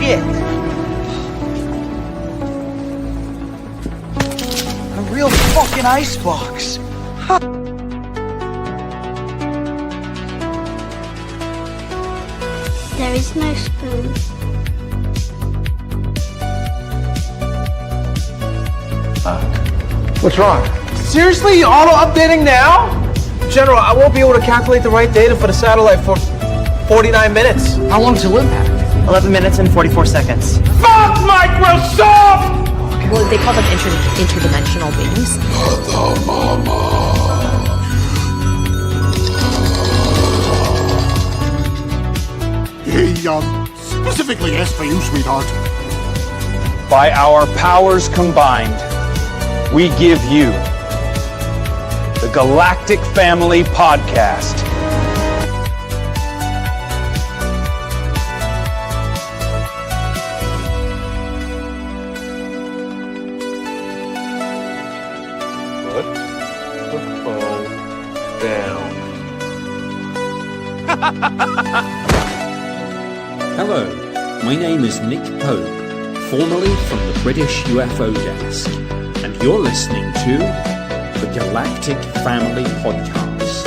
shit. A real fucking icebox. There is no spoon. What's wrong? Seriously? You auto-updating now? General, I won't be able to calculate the right data for the satellite for 49 minutes. How long's your impact? 11 minutes and 44 seconds. Fuck Microsoft! Well, they call them interdimensional beings. Specifically asked for you, sweetheart. By our powers combined, we give you the Galactic Family Podcast. Put the phone down. Hello, my name is Nick Pope, formerly from the British UFO Desk, and you're listening to the Galactic Family Podcast.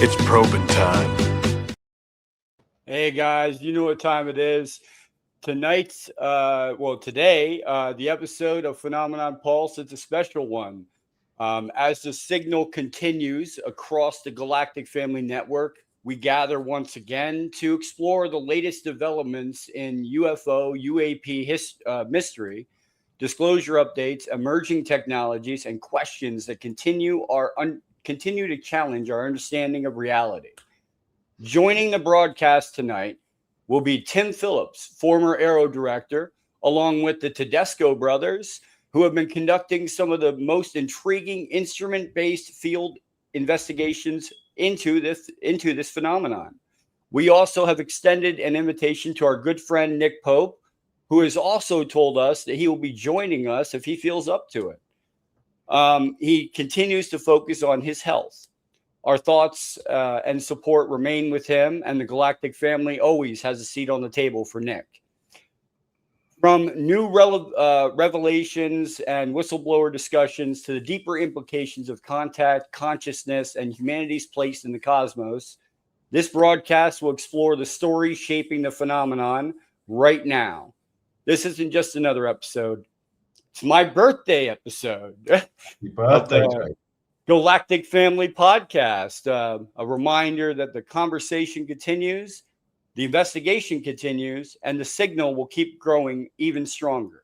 It's probing time. Hey guys, you know what time it is. Today, the episode of Phenomenon Pulse, it's a special one. As the signal continues across the Galactic Family Network, we gather once again to explore the latest developments in UFO, UAP mystery, disclosure updates, emerging technologies, and questions that continue to challenge our understanding of reality. Joining the broadcast tonight will be Tim Phillips, former AARO director, along with the Tedesco Brothers, who have been conducting some of the most intriguing instrument-based field investigations into this phenomenon. We also have extended an invitation to our good friend Nick Pope, who has also told us that he will be joining us if he feels up to it. He continues to focus on his health. Our thoughts and support remain with him, and the Galactic Family always has a seat on the table for Nick. From new revelations and whistleblower discussions to the deeper implications of contact, consciousness, and humanity's place in the cosmos, this broadcast will explore the story shaping the phenomenon right now. This isn't just another episode. It's my birthday episode. Happy birthday. Galactic Family Podcast. A reminder that the conversation continues, the investigation continues, and the signal will keep growing even stronger.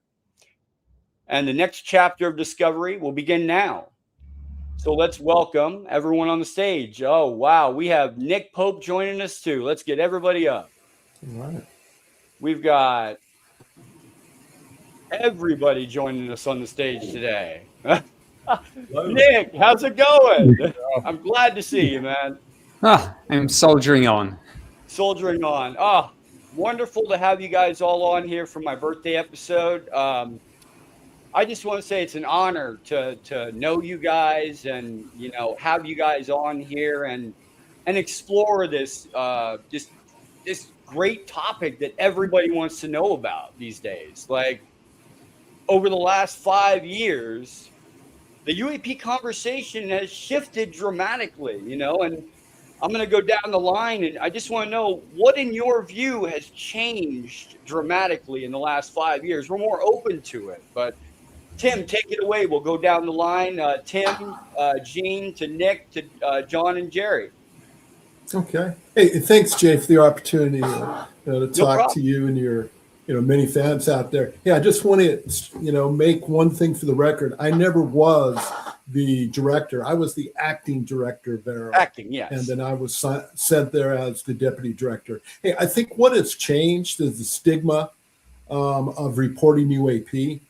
And the next chapter of discovery will begin now. So let's welcome everyone on the stage. Oh, wow. We have Nick Pope joining us too. Let's get everybody up. All right. We've got everybody joining us on the stage today. Nick, how's it going? I'm glad to see you, man. I'm soldiering on. Soldiering on. Oh, wonderful to have you guys all on here for my birthday episode. I just want to say it's an honor to know you guys and, you know, have you guys on here and explore this this great topic that everybody wants to know about these days. Like, over the last 5 years, the UAP conversation has shifted dramatically, you know, and I'm going to go down the line, and I just want to know what, in your view, has changed dramatically in the last 5 years. We're more open to it, but Tim, take it away. We'll go down the line. Tim, Gene, to Nick, to John and Gerry. Okay. Hey, thanks, Jay, for the opportunity to talk to you and your many fans out there. Hey, I just want to make one thing for the record. I never was the director. I was the acting director there. Acting, yes. And then I was sent there as the deputy director. Hey, I think what has changed is the stigma of reporting UAP.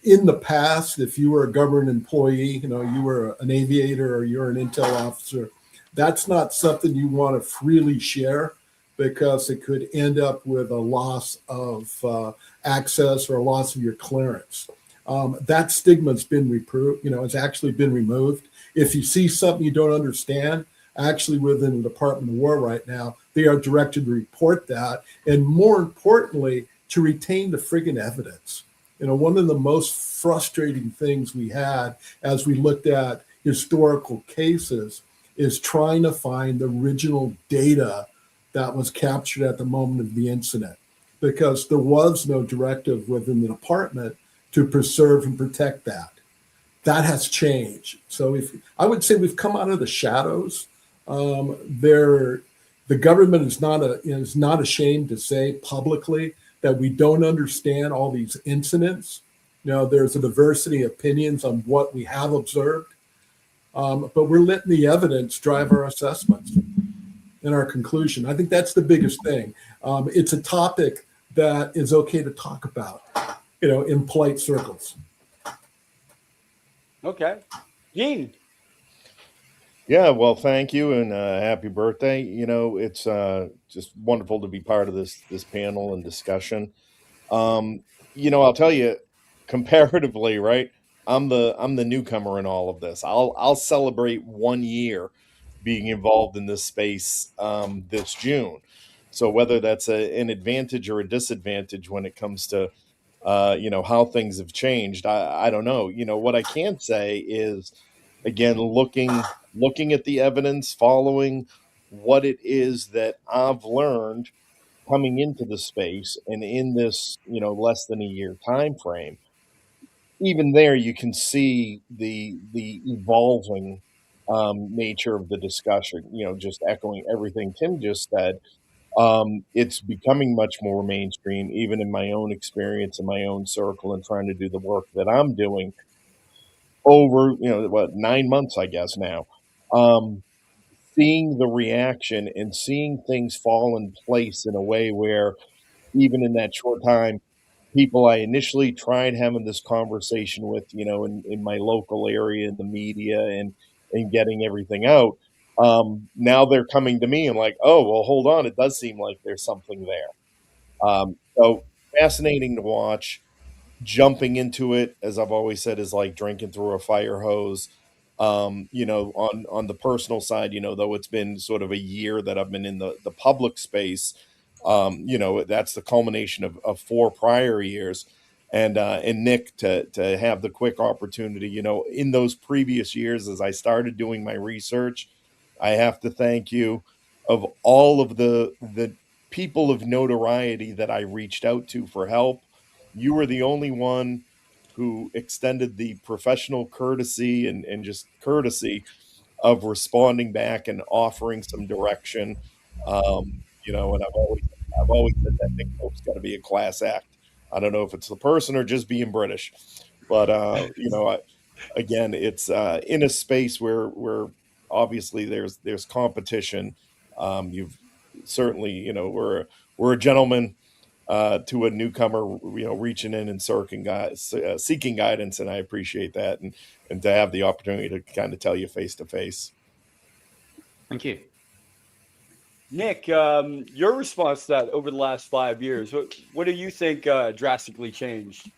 In the past, if you were a government employee, you were an aviator or you're an intel officer, that's not something you want to freely share, because it could end up with a loss of access or a loss of your clearance. That stigma's been it's actually been removed. If you see something you don't understand, actually within the Department of War right now. They are directed to report that, and more importantly, to retain the friggin' evidence. One of the most frustrating things we had as we looked at historical cases is trying to find the original data that was captured at the moment of the incident, because there was no directive within the department to preserve and protect that. That has changed. So I would say we've come out of the shadows. The government is not ashamed to say publicly that we don't understand all these incidents. There's a diversity of opinions on what we have observed, but we're letting the evidence drive our assessments and our conclusion. I think that's the biggest thing. It's a topic that is okay to talk about, in polite circles. Okay. Gene. Yeah, well, thank you, and happy birthday. It's just wonderful to be part of this panel and discussion. I'll tell you, comparatively, right? I'm the newcomer in all of this. I'll celebrate 1 year being involved in this space this June. So whether that's an advantage or a disadvantage when it comes to how things have changed, I don't know. What I can say is, again, looking at the evidence, following what it is that I've learned coming into the space and in this, less than a year time frame. Even there, you can see the evolving nature of the discussion. Just echoing everything Tim just said. It's becoming much more mainstream, even in my own experience, in my own circle, and trying to do the work that I'm doing over, 9 months, I guess now. Seeing the reaction and seeing things fall in place in a way where even in that short time, people I initially tried having this conversation with, in my local area, in the media and getting everything out, now they're coming to me and like, oh, well, hold on. It does seem like there's something there. So fascinating to watch. Jumping into it, as I've always said, is like drinking through a fire hose. On the personal side, though it's been sort of a year that I've been in the public space, that's the culmination of 4 prior years. And Nick, to have the quick opportunity, in those previous years, as I started doing my research, I have to thank you of all of the people of notoriety that I reached out to for help. You were the only one who extended the professional courtesy and just courtesy of responding back and offering some direction. And I've always said that Nick Pope's got to be a class act. I don't know if it's the person or just being British, but again, it's in a space where obviously there's competition. You've certainly, we're a gentleman to a newcomer, reaching in and seeking guidance, and I appreciate that, and to have the opportunity to kind of tell you face to face. Thank you. Nick, your response to that over the last 5 years, what do you think drastically changed?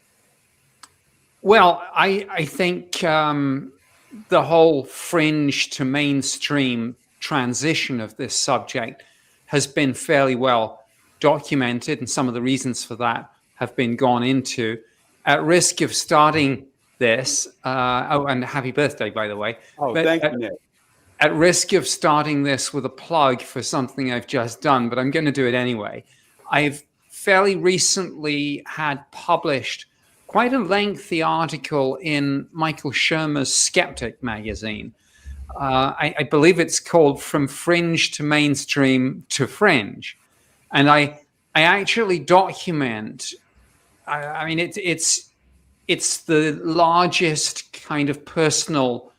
Well, I think the whole fringe to mainstream transition of this subject has been fairly well documented, and some of the reasons for that have been gone into. At risk of starting this, and happy birthday, by the way. Oh, thank you, Nick. At risk of starting this with a plug for something I've just done, but I'm going to do it anyway. I've fairly recently had published quite a lengthy article in Michael Shermer's Skeptic magazine. I believe it's called From Fringe to Mainstream to Fringe. And I actually document, I mean, it's the largest kind of personal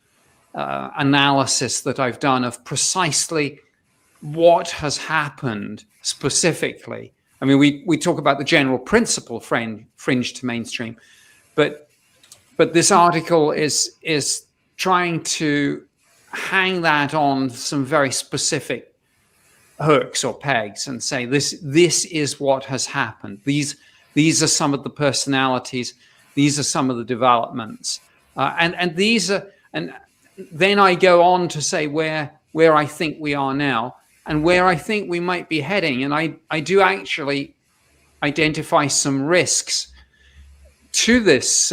analysis that I've done of precisely what has happened specifically. I mean, we talk about the general principle, fringe to mainstream, but this article is trying to hang that on some very specific hooks or pegs and say this is what has happened. These are some of the personalities. These are some of the developments, and then I go on to say where where I think we are now and where I think we might be heading. And I do actually identify some risks to this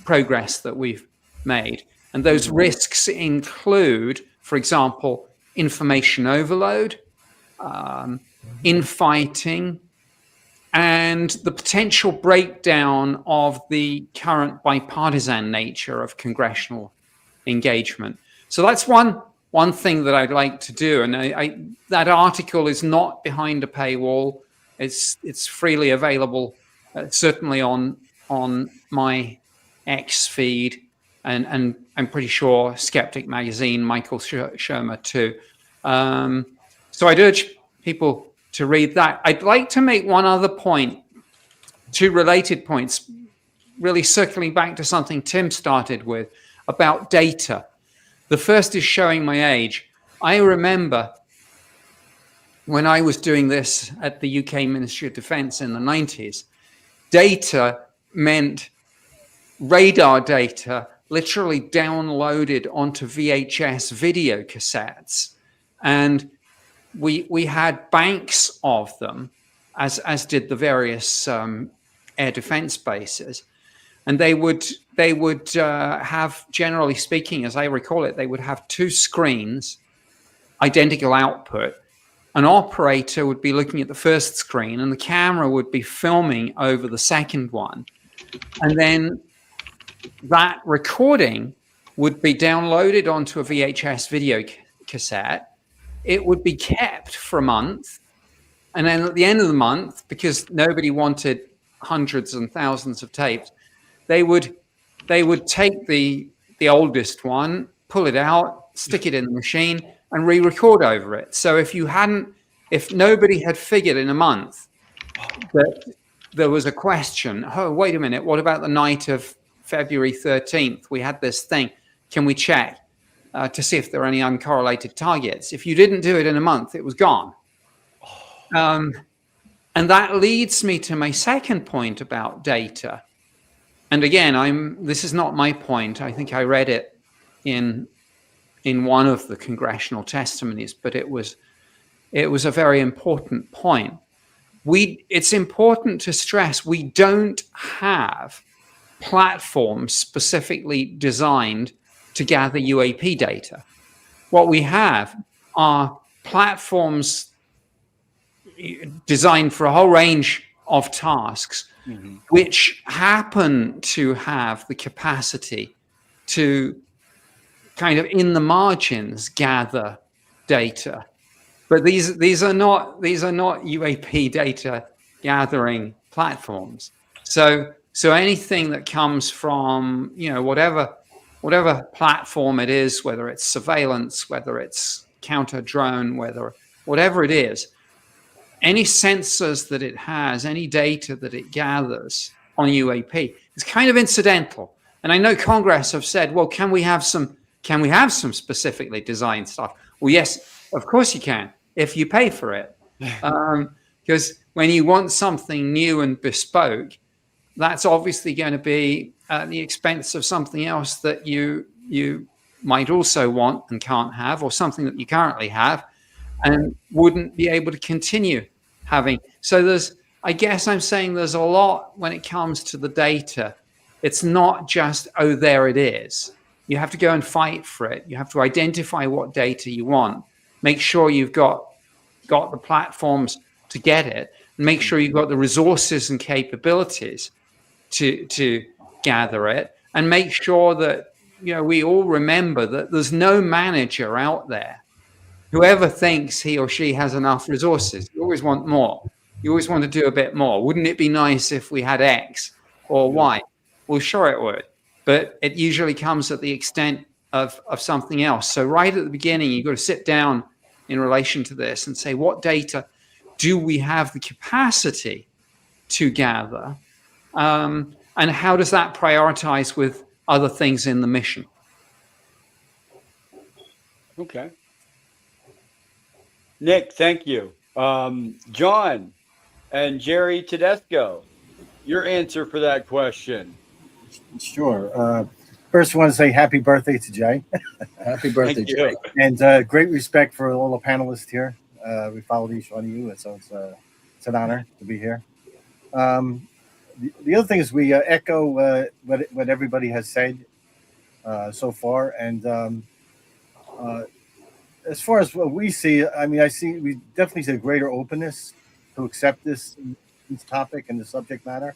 progress that we've made. And those risks include, for example, information overload, infighting, and the potential breakdown of the current bipartisan nature of congressional engagement. So that's one thing that I'd like to do. And that article is not behind a paywall. It's freely available, certainly on my X feed, and I'm pretty sure Skeptic Magazine, Michael Shermer too. So I'd urge people to read that. I'd like to make one other point, two related points, really circling back to something Tim started with about data. The first is showing my age. I remember when I was doing this at the UK Ministry of Defence in the 90s, data meant radar data literally downloaded onto VHS video cassettes. And we had banks of them, as did the various air defense bases. And they would have, generally speaking, as I recall it, they would have two screens, identical output. An operator would be looking at the first screen and the camera would be filming over the second one. And then that recording would be downloaded onto a VHS video cassette. It would be kept for a month. And then at the end of the month, because nobody wanted hundreds and thousands of tapes, they would take the oldest one, pull it out, stick it in the machine, and re-record over it. So if nobody had figured in a month that there was a question, oh, wait a minute, what about the night of February 13th? We had this thing. Can we check to see if there are any uncorrelated targets? If you didn't do it in a month, it was gone. And that leads me to my second point about data. And again, this is not my point. I think I read it in one of the congressional testimonies, but it was a very important point. It's important to stress we don't have platforms specifically designed to gather UAP data. What we have are platforms designed for a whole range of tasks, which happen to have the capacity to kind of in the margins gather data. But these are not UAP data gathering platforms. So anything that comes from whatever platform it is, whether it's surveillance, whether it's counter drone, whatever it is, any sensors that it has, any data that it gathers on UAP is kind of incidental. And I know Congress have said, well, can we have some specifically designed stuff? Well, yes, of course you can, if you pay for it. Because when you want something new and bespoke, that's obviously going to be at the expense of something else that you might also want and can't have, or something that you currently have and wouldn't be able to continue having. So I guess I'm saying there's a lot when it comes to the data. It's not just, oh, there it is. You have to go and fight for it. You have to identify what data you want. Make sure you've got the platforms to get it. And make sure you've got the resources and capabilities to gather it. And make sure that we all remember that there's no manager out there who ever thinks he or she has enough resources. You always want more. You always want to do a bit more. Wouldn't it be nice if we had X or Y? Well, sure it would. But it usually comes at the extent of something else. So right at the beginning, you've got to sit down in relation to this and say, what data do we have the capacity to gather? And how does that prioritize with other things in the mission? Okay. Nick, thank you. John and Gerry Tedesco, your answer for that question. Sure. First, I want to say happy birthday to Jay. Happy birthday, Jay. And great respect for all the panelists here. We followed each one of you, and so it's an honor to be here. The other thing is we echo what everybody has said so far, and as far as what we see, I mean, we definitely see a greater openness to accept this topic and the subject matter,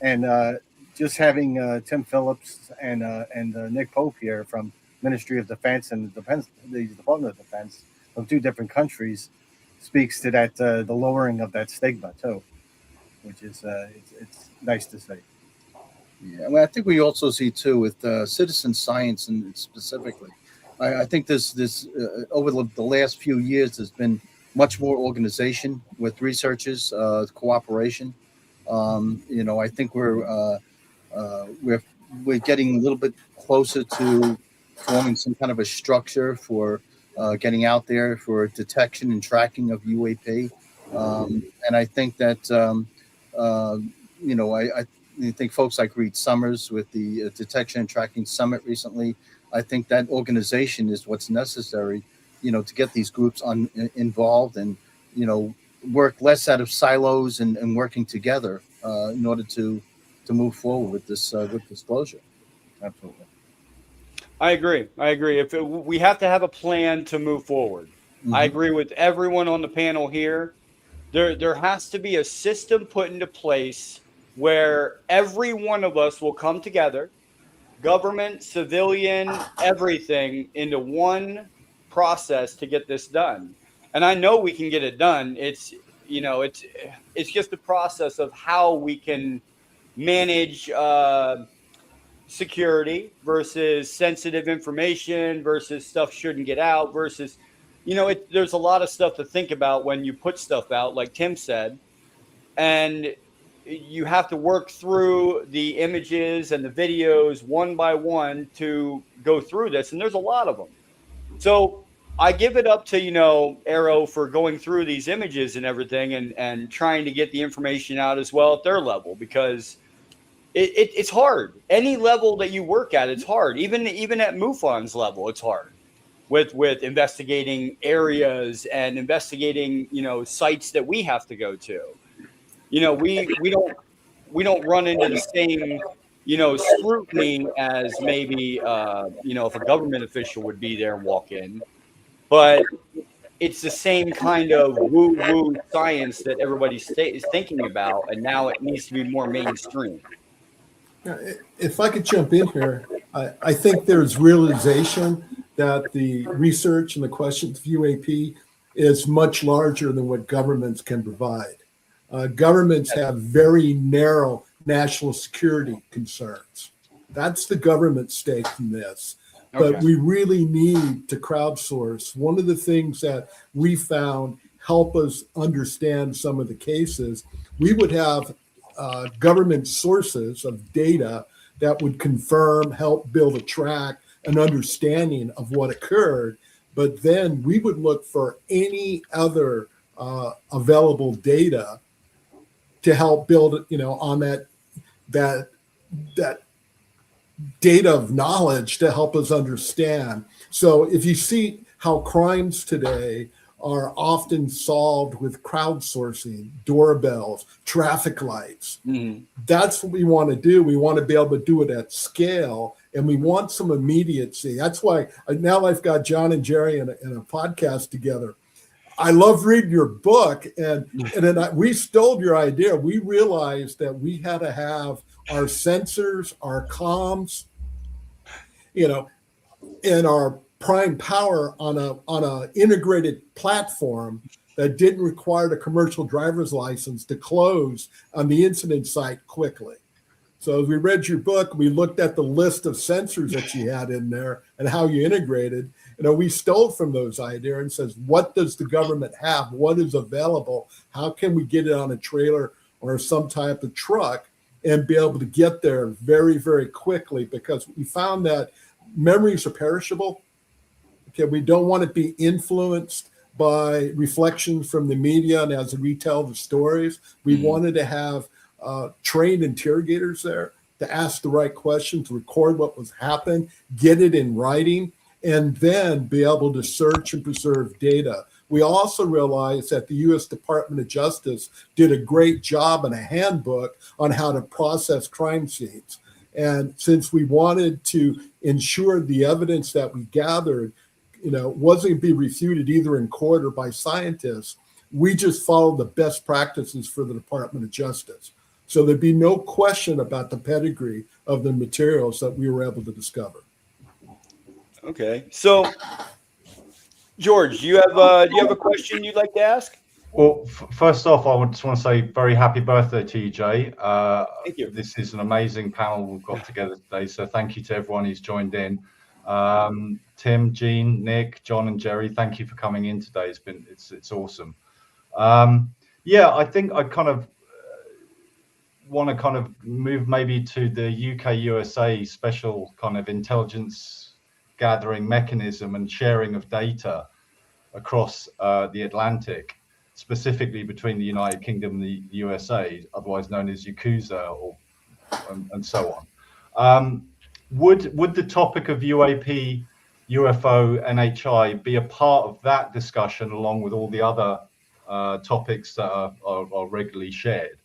and just having Tim Phillips and Nick Pope here from Ministry of Defense and the Department of Defense of two different countries speaks to that the lowering of that stigma too, which is it's nice to see. Yeah, well, I think we also see too with citizen science and specifically. I think this over the last few years there's been much more organization with researchers, cooperation. I think we're getting a little bit closer to forming some kind of a structure for getting out there for detection and tracking of UAP. And I think that I think folks like Reed Summers with the Detection and Tracking Summit recently, I think that organization is what's necessary, to get these groups involved and, work less out of silos and working together in order to move forward with this with disclosure. Absolutely. I agree. We have to have a plan to move forward. Mm-hmm. I agree with everyone on the panel here. There has to be a system put into place where every one of us will come together, government, civilian, everything, into one process to get this done. And I know we can get it done. It's just a process of how we can manage security versus sensitive information versus stuff shouldn't get out versus, there's a lot of stuff to think about when you put stuff out, like Tim said, and you have to work through the images and the videos one by one to go through this. And there's a lot of them. So I give it up to, AARO for going through these images and everything and trying to get the information out as well at their level, because it's hard. Any level that you work at, it's hard. Even at MUFON's level, it's hard with investigating areas and investigating, sites that we have to go to. We don't run into the same, scrutiny as maybe, if a government official would be there and walk in. But it's the same kind of woo-woo science that everybody is thinking about, and now it needs to be more mainstream. If I could jump in here, I think there's realization that the research and the questions of UAP is much larger than what governments can provide. Governments have very narrow national security concerns. That's the government stake in this. But we really need to crowdsource. One of the things that we found help us understand some of the cases, we would have government sources of data that would confirm, help build a track, an understanding of what occurred. But then we would look for any other available data to help build, on that data of knowledge to help us understand. So if you see how crimes today are often solved with crowdsourcing, doorbells, traffic lights, that's what we want to do. We want to be able to do it at scale, and we want some immediacy. That's why now I've got John and Gerry in a podcast together. I love reading your book, and then we stole your idea. We realized that we had to have our sensors, our comms, and our prime power on a integrated platform that didn't require a commercial driver's license to close on the incident site quickly. So as we read your book, we looked at the list of sensors that you had in there and how you integrated. We stole from those ideas and says, what does the government have? What is available? How can we get it on a trailer or some type of truck and be able to get there very, very quickly? Because we found that memories are perishable. Okay, we don't want to be influenced by reflections from the media and as we tell the stories. We wanted to have trained interrogators there to ask the right questions, record what was happening, get it in writing, and then be able to search and preserve data. We also realized that the U.S. Department of Justice did a great job in a handbook on how to process crime scenes. And since we wanted to ensure the evidence that we gathered, wasn't going to be refuted either in court or by scientists, we just followed the best practices for the Department of Justice. So there'd be no question about the pedigree of the materials that we were able to discover. Okay. So, George, do you have a question you'd like to ask? Well, first off, I just want to say very happy birthday to you, Jay. Thank you. This is an amazing panel we've got together today. So thank you to everyone who's joined in. Tim, Jean, Nick, John, and Gerry, thank you for coming in today. It's awesome. I think I kind of want to kind of move maybe to the UK-USA special kind of intelligence gathering mechanism and sharing of data across the Atlantic, specifically between the United Kingdom and the USA, otherwise known as Yakuza, and so on. Would the topic of UAP, UFO, NHI be a part of that discussion along with all the other topics that are regularly shared?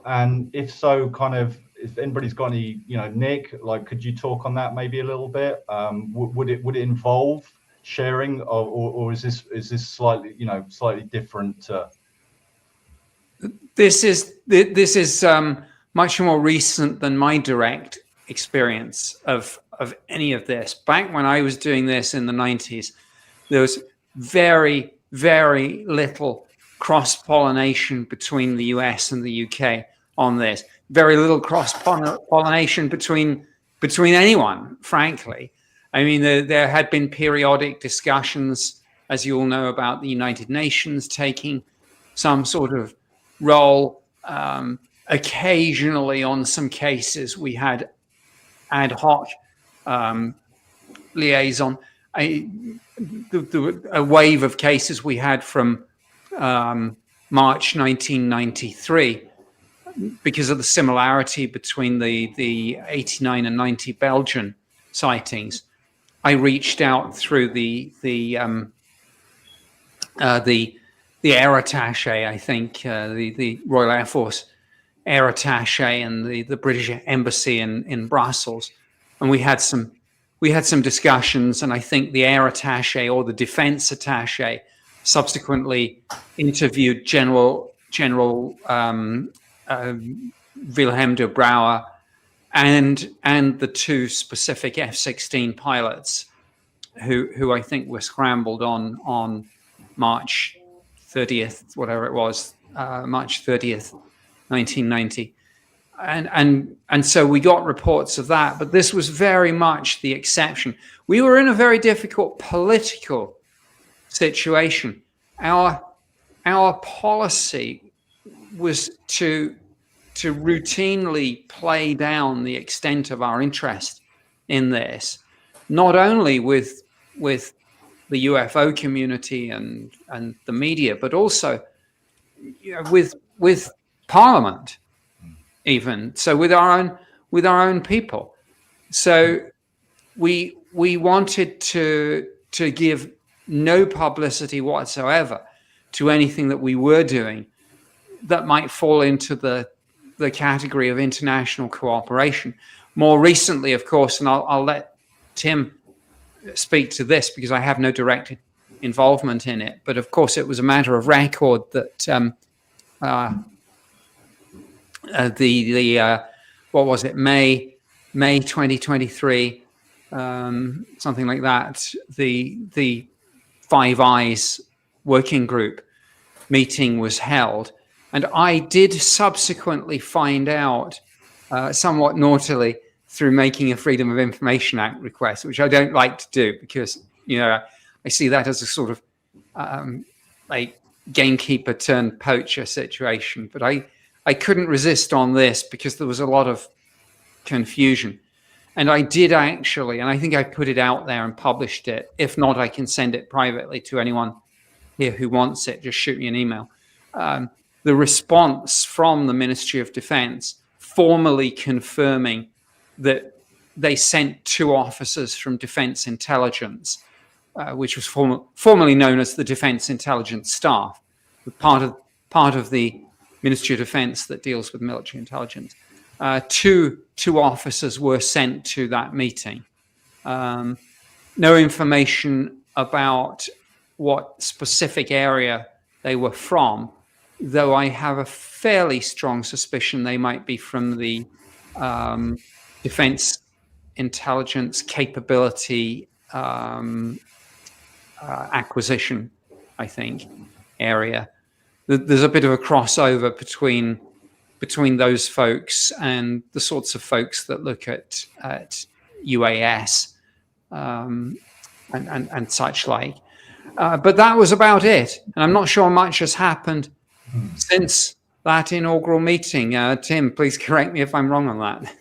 And if so, kind of, if anybody's got any, Nick, like, could you talk on that maybe a little bit? Would it involve sharing, or is this slightly different? This is much more recent than my direct experience of any of this. Back when I was doing this in the 90s, there was very, very little cross-pollination between the US and the UK on this. Very little cross-pollination between anyone, frankly. I mean, there had been periodic discussions, as you all know, about the United Nations taking some sort of role. Occasionally, on some cases, we had ad hoc liaison. A wave of cases we had from March 1993, because of the similarity between the 89 and 90 Belgian sightings. I reached out through the air attaché, I think, the Royal Air Force air attaché and the British Embassy in Brussels, and we had some discussions. And I think the air attaché or the defense attaché subsequently interviewed General Wilhelm de Brouwer and the two specific F-16 pilots who I think were scrambled on March 30th, whatever it was, March 30th, 1990. And so we got reports of that, but this was very much the exception. We were in a very difficult political situation. Our policy was to routinely play down the extent of our interest in this, not only with the UFO community and the media, but also with Parliament, even so, with our own people. So we wanted to give no publicity whatsoever to anything that we were doing that might fall into the category of international cooperation. More recently, of course, and I'll let Tim speak to this because I have no direct involvement in it, but of course it was a matter of record that what was it, May 2023, something like that, the Five Eyes working group meeting was held. And I did subsequently find out, somewhat naughtily, through making a Freedom of Information Act request, which I don't like to do because, I see that as a sort of like gamekeeper turned poacher situation. But I couldn't resist on this because there was a lot of confusion. And I did actually, and I think I put it out there and published it. If not, I can send it privately to anyone here who wants it. Just shoot me an email. The response from the Ministry of Defense formally confirming that they sent 2 officers from Defense Intelligence, which was formerly known as the Defense Intelligence Staff, part of the Ministry of Defense that deals with military intelligence. Two officers were sent to that meeting. No information about what specific area they were from, though I have a fairly strong suspicion they might be from the Defense Intelligence Capability Acquisition, I think, area. There's a bit of a crossover between those folks and the sorts of folks that look at UAS and such like. But that was about it. And I'm not sure much has happened since that inaugural meeting. Tim, please correct me if I'm wrong on that.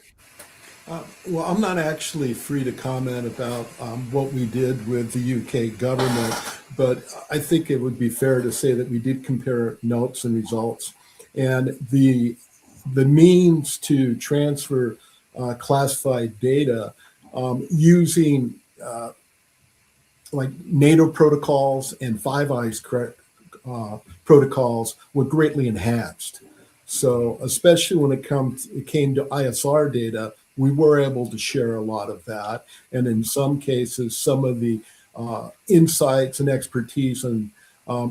Well, I'm not actually free to comment about what we did with the UK government, but I think it would be fair to say that we did compare notes and results. And the means to transfer classified data using like NATO protocols and Five Eyes protocols were greatly enhanced. So especially when it came to ISR data, we were able to share a lot of that. And in some cases, some of the insights and expertise and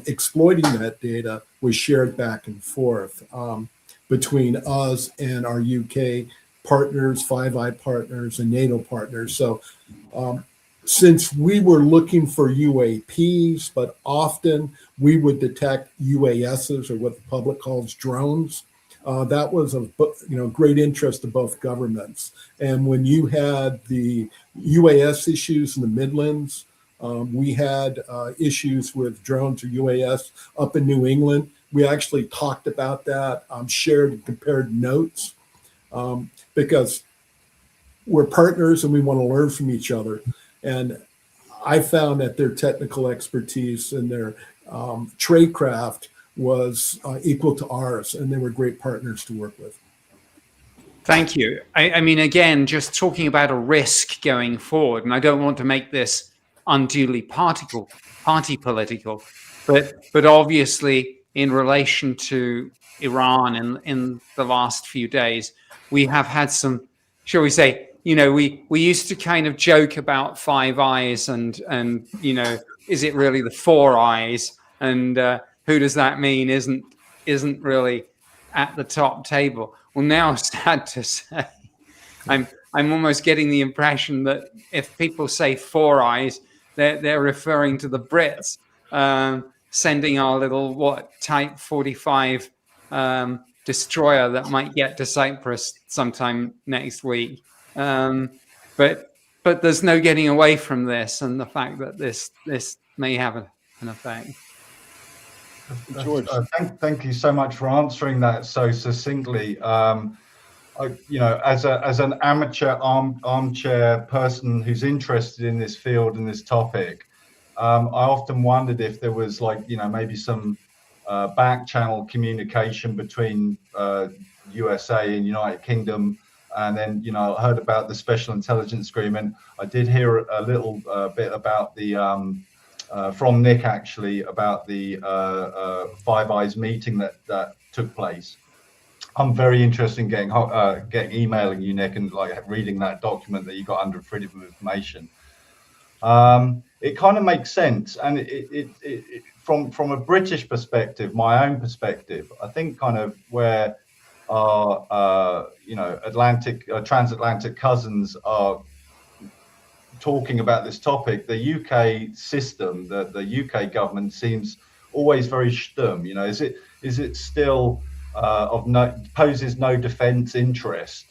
exploiting that data was shared back and forth between us and our UK partners, Five Eye partners, and NATO partners. So since we were looking for UAPs, but often we would detect UASs, or what the public calls drones, that was of great interest to both governments. And when you had the UAS issues in the Midlands, we had issues with drones or UAS up in New England. We actually talked about that, shared and compared notes, because we're partners and we want to learn from each other. And I found that their technical expertise and their tradecraft was equal to ours, and they were great partners to work with. Thank you. I mean, again, just talking about a risk going forward, and I don't want to make this unduly party political, but obviously in relation to Iran in the last few days, we have had some, shall we say, we used to kind of joke about Five Eyes and is it really the Four Eyes? And who does that mean isn't really at the top table? Well, now, sad to say, I'm almost getting the impression that if people say Four Eyes, they're referring to the Brits sending our little Type 45 destroyer that might get to Cyprus sometime next week. But there's no getting away from this, and the fact that this may have an effect. George, thank you so much for answering that so succinctly. As an amateur armchair person who's interested in this field and this topic, I often wondered if there was maybe some back channel communication between USA and United Kingdom. And then, I heard about the Special Intelligence Agreement. I did hear a little bit about the, from Nick actually, about the Five Eyes meeting that took place. I'm very interested in getting emailing you, Nick, and reading that document that you got under Freedom of Information. It kind of makes sense, and it from a British perspective, my own perspective, I think kind of where our transatlantic cousins are talking about this topic, the UK system, the UK government seems always very stum. Is it still poses no defence interest?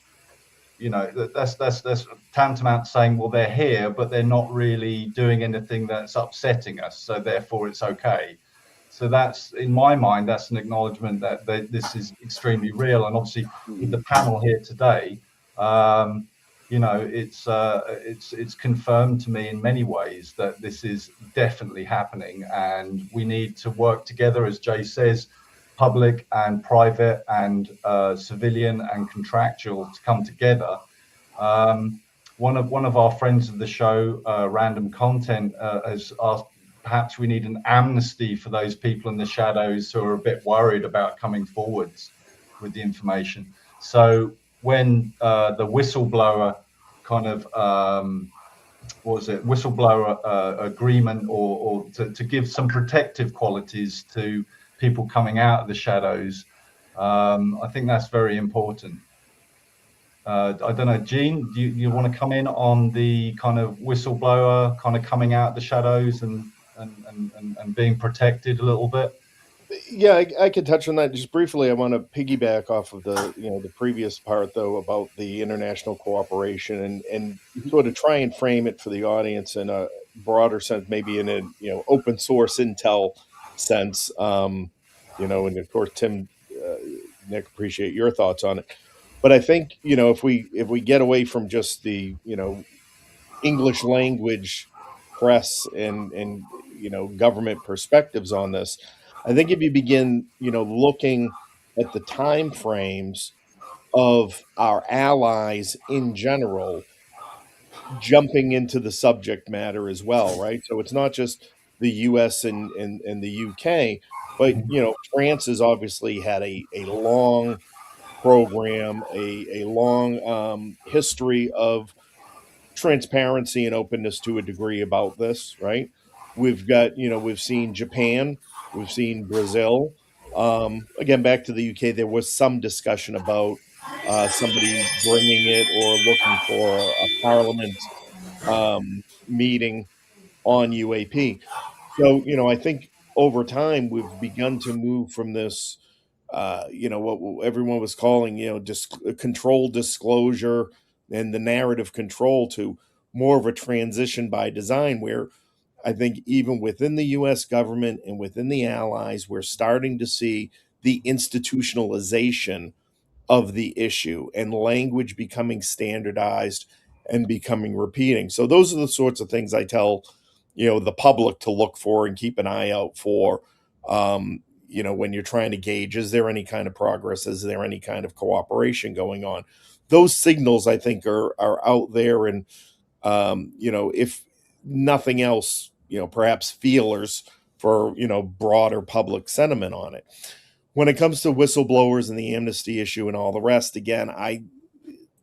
That's tantamount to saying, well, they're here, but they're not really doing anything that's upsetting us, so therefore it's okay. So that's, in my mind, that's an acknowledgement that this is extremely real. And obviously, with the panel here today, it's confirmed to me in many ways that this is definitely happening, and we need to work together, as Jay says, public and private and civilian and contractual to come together. One of our friends of the show, Random Content, has asked, perhaps we need an amnesty for those people in the shadows who are a bit worried about coming forwards with the information. So when the whistleblower kind of whistleblower agreement, or to give some protective qualities to people coming out of the shadows, I think that's very important. I don't know, Gene, do you want to come in on the kind of whistleblower kind of coming out of the shadows and being protected a little bit? Yeah, I could touch on that just briefly. I want to piggyback off of the previous part, though, about the international cooperation and sort of try and frame it for the audience in a broader sense, maybe in a open source intel sense. And of course, Tim, Nick, appreciate your thoughts on it. But I think if we get away from just the English language press and government perspectives on this, I think if you begin, looking at the time frames of our allies in general, jumping into the subject matter as well, right? So it's not just the U.S. and the U.K., but France has obviously had a long program, a long history of transparency and openness to a degree about this, right? We've got, we've seen Japan, we've seen Brazil. Again, back to the UK, there was some discussion about somebody bringing it or looking for a parliament meeting on UAP. So, I think over time we've begun to move from this, what everyone was calling, control disclosure and the narrative control to more of a transition by design, where I think even within the US government and within the allies, we're starting to see the institutionalization of the issue and language becoming standardized and becoming repeating. So those are the sorts of things I tell, the public to look for and keep an eye out for. When you're trying to gauge, is there any kind of progress? Is there any kind of cooperation going on? Those signals, I think, are out there. And, if nothing else, perhaps feelers for, broader public sentiment on it. When it comes to whistleblowers and the amnesty issue and all the rest, again, I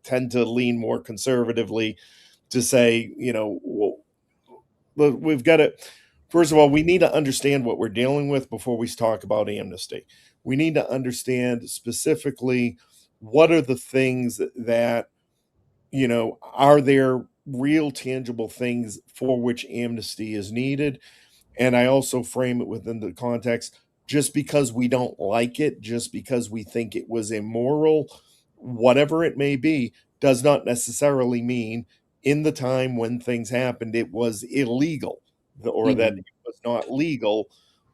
tend to lean more conservatively to say, we've got to, first of all, we need to understand what we're dealing with before we talk about amnesty. We need to understand specifically what are the things that, are there real tangible things for which amnesty is needed? And I also frame it within the context, just because we don't like it, just because we think it was immoral, whatever it may be, does not necessarily mean in the time when things happened it was illegal, or that it was not legal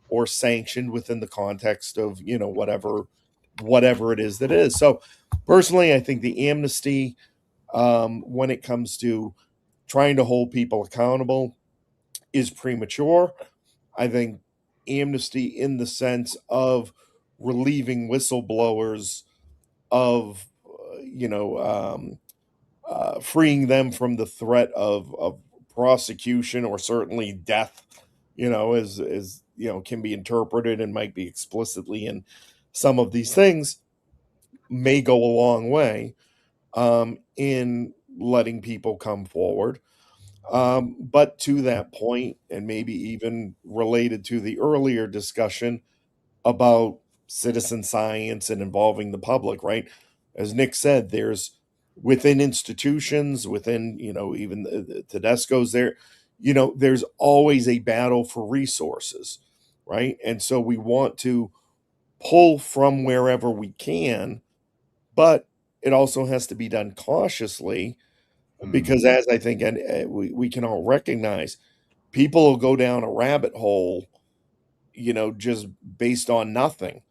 or sanctioned within the context of, whatever it is that is. So personally, I think the amnesty, when it comes to trying to hold people accountable, is premature. I think amnesty in the sense of relieving whistleblowers of, freeing them from the threat of prosecution or certainly death, as can be interpreted and might be explicitly in some of these things, may go a long way in letting people come forward. But to that point, and maybe even related to the earlier discussion about citizen science and involving the public, right? As Nick said, there's within institutions, within, even the Tedesco's there, there's always a battle for resources, right? And so we want to pull from wherever we can, but it also has to be done cautiously, because as I think we can all recognize, people will go down a rabbit hole, just based on nothing.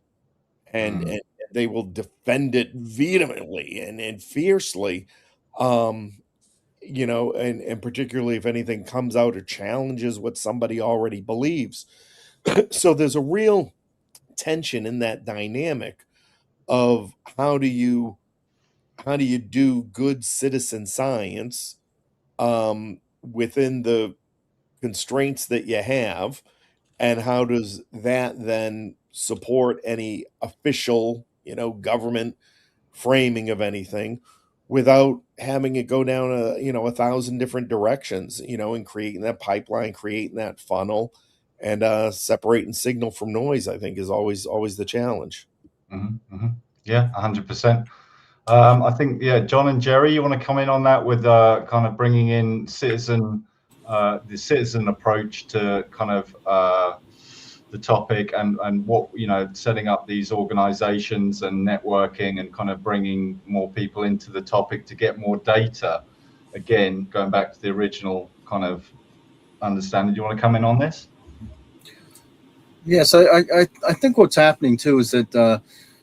And they will defend it vehemently and fiercely, and particularly if anything comes out or challenges what somebody already believes. So there's a real tension in that dynamic of how do you do good citizen science within the constraints that you have, and how does that then support any official, government framing of anything without having it go down 1,000 different directions, and creating that pipeline, creating that funnel, and separating signal from noise, I think is always the challenge. Yeah, 100%. I think, John and Gerry, you want to come in on that with kind of bringing in the citizen approach to kind of the topic, and what, setting up these organizations and networking and kind of bringing more people into the topic to get more data. Again, going back to the original kind of understanding. Do you want to come in on this? Yes, I think what's happening too is that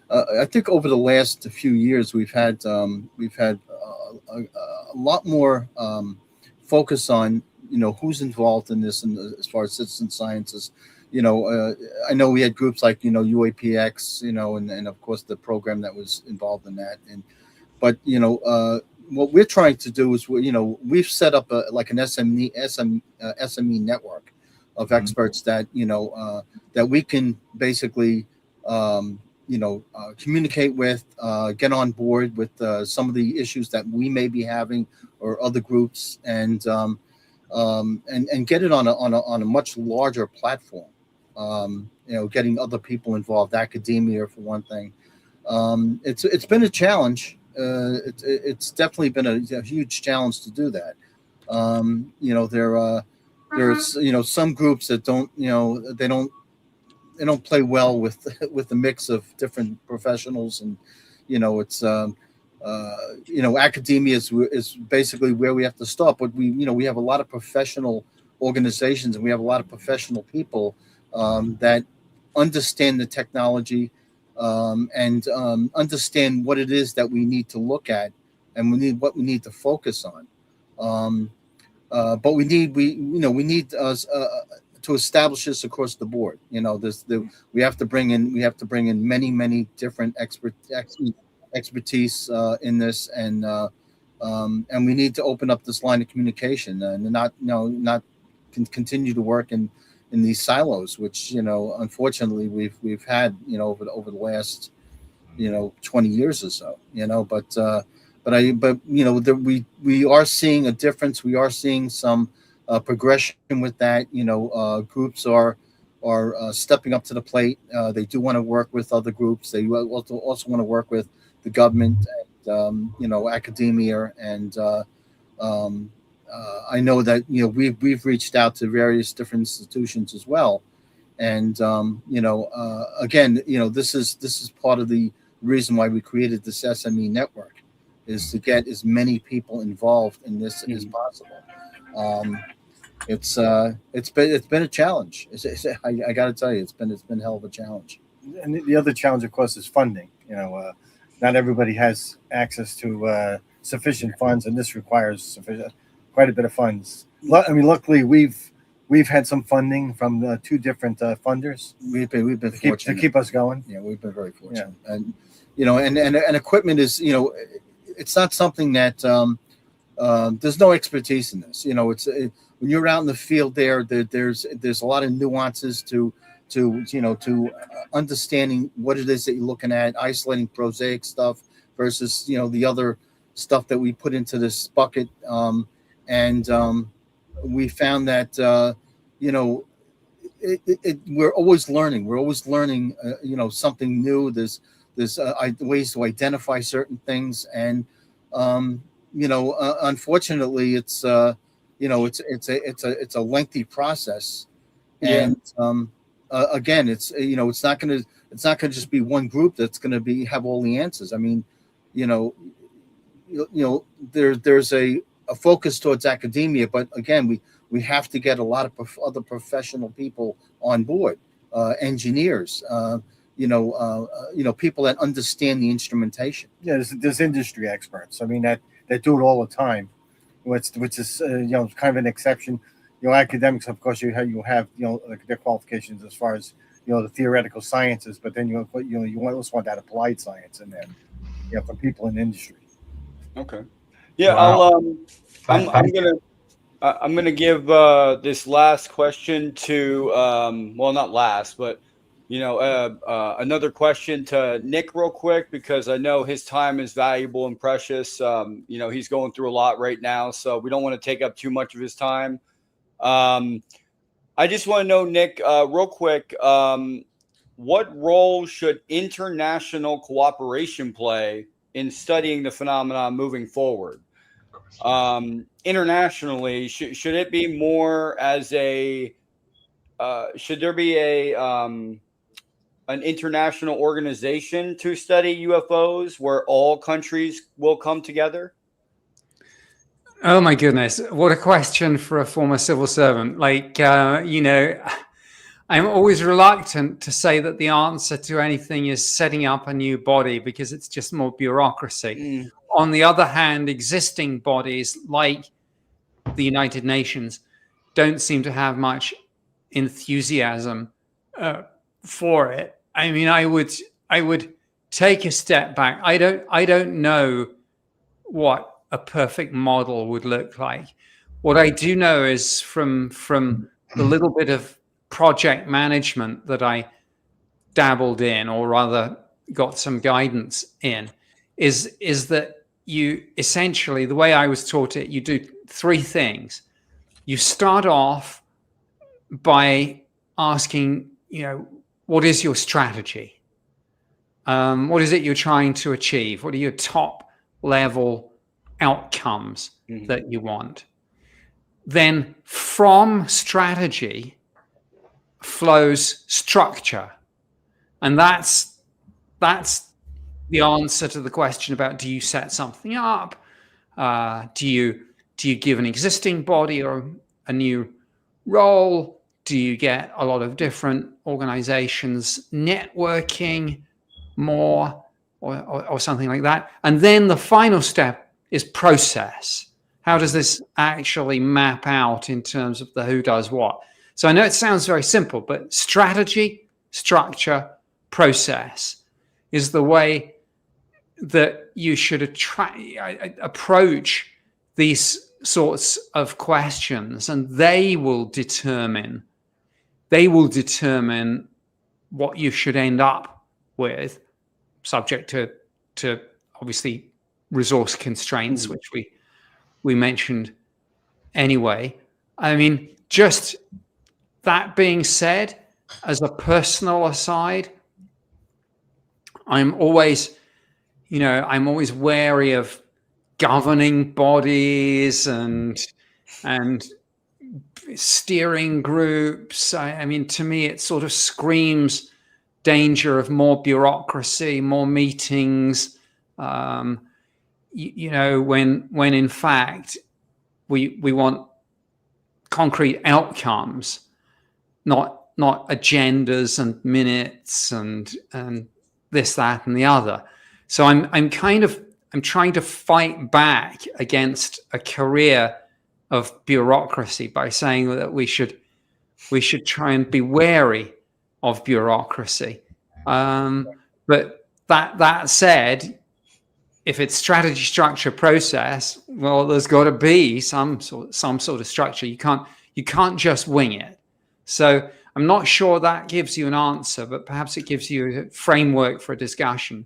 I think over the last few years we've had a lot more focus on who's involved in this, and as far as citizen sciences. I know we had groups like UAPX, and of course the program that was involved in that. But what we're trying to do is we've set up like an SME network of experts that that we can basically communicate with, get on board with some of the issues that we may be having, or other groups, and get it on a much larger platform. Getting other people involved, academia for one thing. It's been a challenge. It's definitely been a huge challenge to do that. There's some groups that they don't play well with the mix of different professionals, and it's academia is basically where we have to start. But we have a lot of professional organizations, and we have a lot of professional people that understand the technology, and understand what it is that we need to look at, and what we need to focus on. But we need to establish this across the board. We have to bring in many different expertise in this, and we need to open up this line of communication, and not continue to work in these silos, which unfortunately we've had over the last 20 years or so. But we are seeing a difference. We are seeing some progression with that. Groups are stepping up to the plate. They do want to work with other groups. They also want to work with the government, and academia, and I know that we've reached out to various different institutions as well, and again, this is part of the reason why we created this SME network, is to get as many people involved in this as possible. It's been a challenge. I got to tell you, it's been a hell of a challenge. And the other challenge, of course, is funding. Not everybody has access to sufficient funds, and this requires quite a bit of funds. I mean, luckily we've had some funding from two different funders. We've been fortunate to keep us going. Yeah, we've been very fortunate, and and equipment is it's not something that there's no expertise in this. When you're out in the field, there's a lot of nuances to understanding what it is that you're looking at, isolating prosaic stuff versus the other stuff that we put into this bucket. And we found that we're always learning. We're always learning something new. There's ways to identify certain things, and unfortunately, it's a lengthy process. And again, it's not going to just be one group that's going to have all the answers. I mean, there's a focus towards academia, but again, we have to get a lot of other professional people on board, engineers, people that understand the instrumentation. Yeah, there's industry experts. I mean, that do it all the time, which is kind of an exception. Academics, of course, you have like their qualifications as far as the theoretical sciences, but then you also want that applied science in there, for people in industry. Okay. Yeah, Wow. I'm gonna give this last question to well, not last, but another question to Nick real quick, because I know his time is valuable and precious. He's going through a lot right now, so we don't want to take up too much of his time. I just want to know, Nick, real quick, what role should international cooperation play in studying the phenomenon moving forward? Internationally, should it be more as a should there be an international organization to study UFOs where all countries will come together? Oh my goodness, what a question for a former civil servant. I'm always reluctant to say that the answer to anything is setting up a new body, because it's just more bureaucracy. On the other hand, existing bodies like the United Nations don't seem to have much enthusiasm for it. I mean, I would take a step back. I don't know what a perfect model would look like. What I do know is from the little bit of project management that I dabbled in, or rather got some guidance in, is that you essentially, the way I was taught it, you do three things. You start off by asking, what is your strategy? What is it you're trying to achieve? What are your top level outcomes that you want? Then from strategy flows structure. And that's the answer to the question about, do you set something up? Do you give an existing body or a new role? Do you get a lot of different organizations networking more, or something like that? And then the final step is process. How does this actually map out in terms of the who does what? So I know it sounds very simple, but strategy, structure, process is the way that you should approach these sorts of questions, and they will determine what you should end up with, subject to obviously resource constraints, which we mentioned anyway. I mean, just that being said, as a personal aside, I'm always wary of governing bodies and steering groups. I mean, to me, it sort of screams danger of more bureaucracy, more meetings. When in fact we want concrete outcomes, not agendas and minutes and this, that, and the other. So I'm trying to fight back against a career of bureaucracy by saying that we should try and be wary of bureaucracy. But that said, if it's strategy, structure, process, well, there's got to be some sort of structure. You can't just wing it. So I'm not sure that gives you an answer, but perhaps it gives you a framework for a discussion.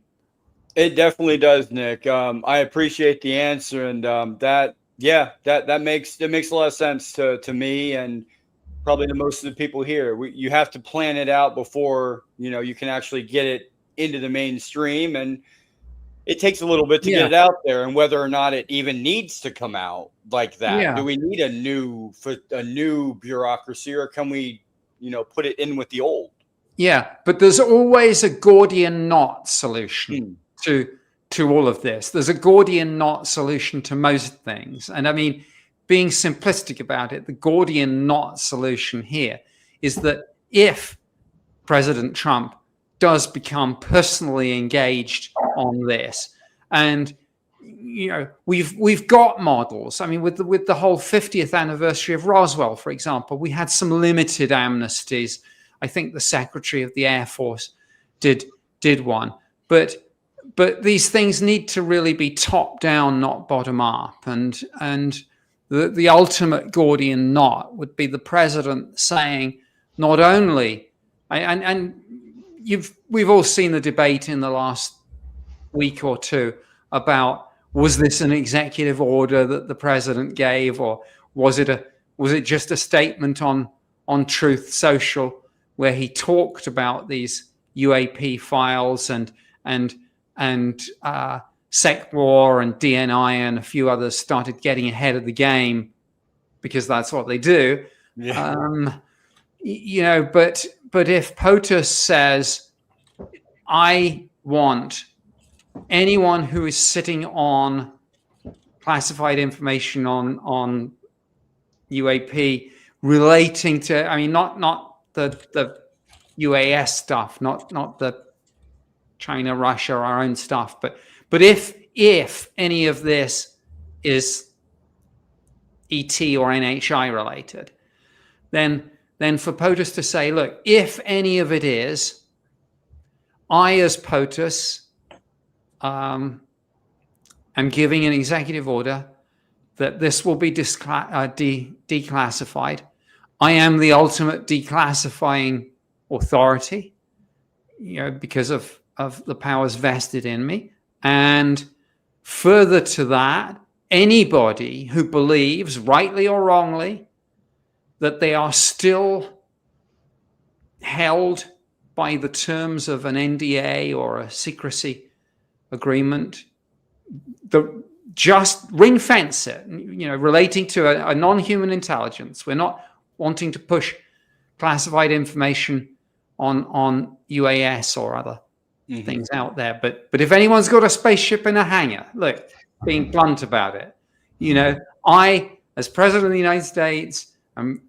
It definitely does, Nick. I appreciate the answer, and that makes a lot of sense to me, and probably to most of the people here. You have to plan it out before you can actually get it into the mainstream, and it takes a little bit to get it out there, and whether or not it even needs to come out like that. Yeah. Do we need a new bureaucracy, or can we put it in with the old? Yeah, but there's always a Gordian knot solution to all of this. There's a Gordian knot solution to most things. And I mean, being simplistic about it, the Gordian knot solution here is that if President Trump does become personally engaged on this, and we've got models. I mean, with the whole 50th anniversary of Roswell, for example, we had some limited amnesties. I think the Secretary of the Air Force did one. But these things need to really be top down, not bottom up. And the ultimate Gordian knot would be the president saying, not only, and we've all seen the debate in the last week or two about, was this an executive order that the president gave, or was it just a statement on Truth Social where he talked about these UAP files and SecWar and DNI and a few others started getting ahead of the game because that's what they do. Yeah. But if POTUS says, I want anyone who is sitting on classified information on UAP relating to, I mean, not the UAS stuff, not the China, Russia, our own stuff, but if any of this is ET or NHI related, then for POTUS to say, look, if any of it is, I as POTUS am giving an executive order that this will be declassified. I am the ultimate declassifying authority, because of the powers vested in me. And further to that, anybody who believes, rightly or wrongly, that they are still held by the terms of an NDA or a secrecy agreement, just ring fence it, relating to a non-human intelligence. We're not wanting to push classified information on UAS or other things out there. But if anyone's got a spaceship in a hangar, look, being blunt about it, I, as President of the United States, am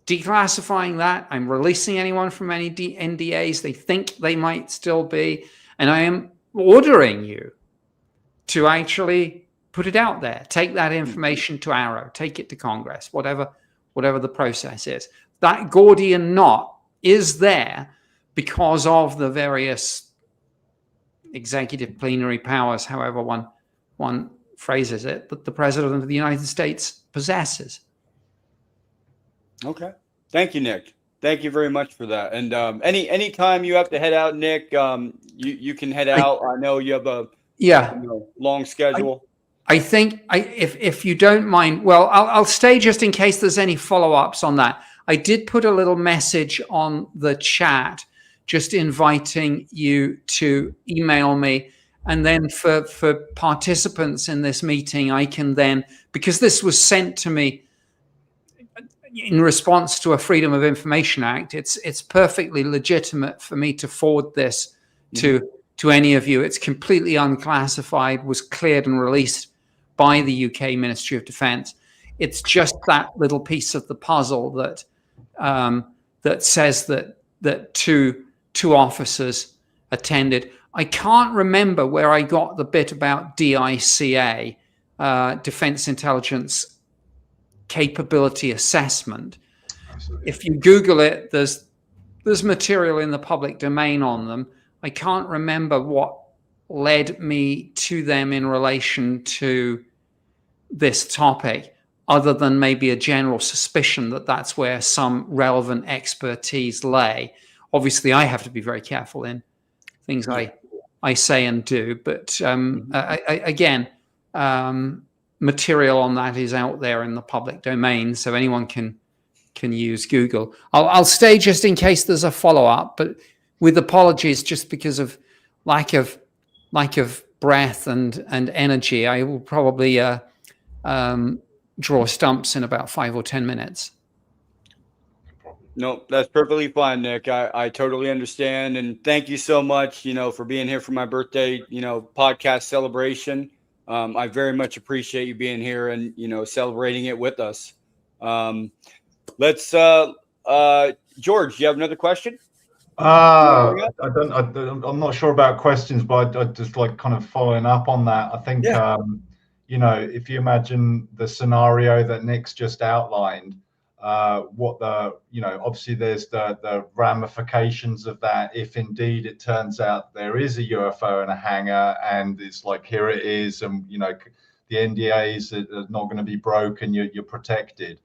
declassifying that. I'm releasing anyone from any NDAs they think they might still be. And I am ordering you to actually put it out there. Take that information to AARO, take it to Congress, whatever the process is. That Gordian knot is there because of the various executive plenary powers, however one phrases it, that the President of the United States possesses. Okay. Thank you, Nick. Thank you very much for that. And any time you have to head out, Nick, you can head out. I know you have a long schedule. I think if you don't mind, well, I'll stay just in case there's any follow-ups on that. I did put a little message on the chat just inviting you to email me. And then for participants in this meeting, I can then, because this was sent to me in response to a Freedom of Information Act, it's perfectly legitimate for me to forward this to any of you. It's completely unclassified, was cleared and released by the UK Ministry of Defence. It's just that little piece of the puzzle that says that two officers attended. I can't remember where I got the bit about DICA, Defence Intelligence Capability Assessment. If you Google it, there's material in the public domain on them. I can't remember what led me to them in relation to this topic, other than maybe a general suspicion that that's where some relevant expertise lay. Obviously, I have to be very careful in things I say and do, but again, material on that is out there in the public domain, so anyone can use Google. I'll stay just in case there's a follow-up, but with apologies, just because of lack of breath and energy, I will probably draw stumps in about 5 or 10 minutes. No, that's perfectly fine, Nick. I totally understand. And thank you so much, for being here for my birthday, podcast celebration. I very much appreciate you being here and, celebrating it with us. Let's, George, do you have another question? I'm not sure about questions, but I just like kind of following up on that. I think, if you imagine the scenario that Nick's just outlined, what the, obviously there's the ramifications of that if indeed it turns out there is a UFO and a hangar, and it's like, here it is, and the NDAs are not going to be broken, you're protected.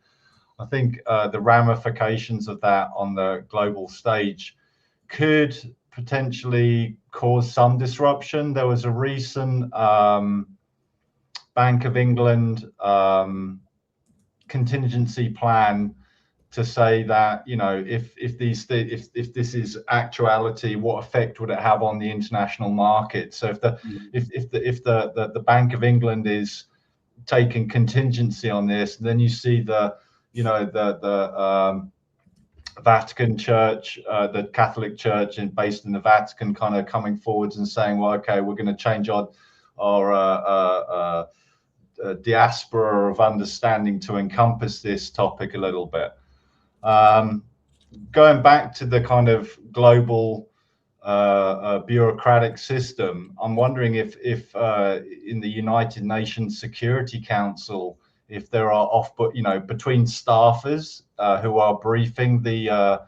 I think the ramifications of that on the global stage could potentially cause some disruption. There was a recent Bank of England contingency plan to say that, if this is actuality, what effect would it have on the international market? So if the Bank of England is taking contingency on this, then you see the Vatican Church, the Catholic Church based in the Vatican, kind of coming forwards and saying, well, okay, we're going to change our diaspora of understanding to encompass this topic a little bit. Going back to the kind of global bureaucratic system, I'm wondering if in the United Nations Security Council, if there are between staffers who are briefing the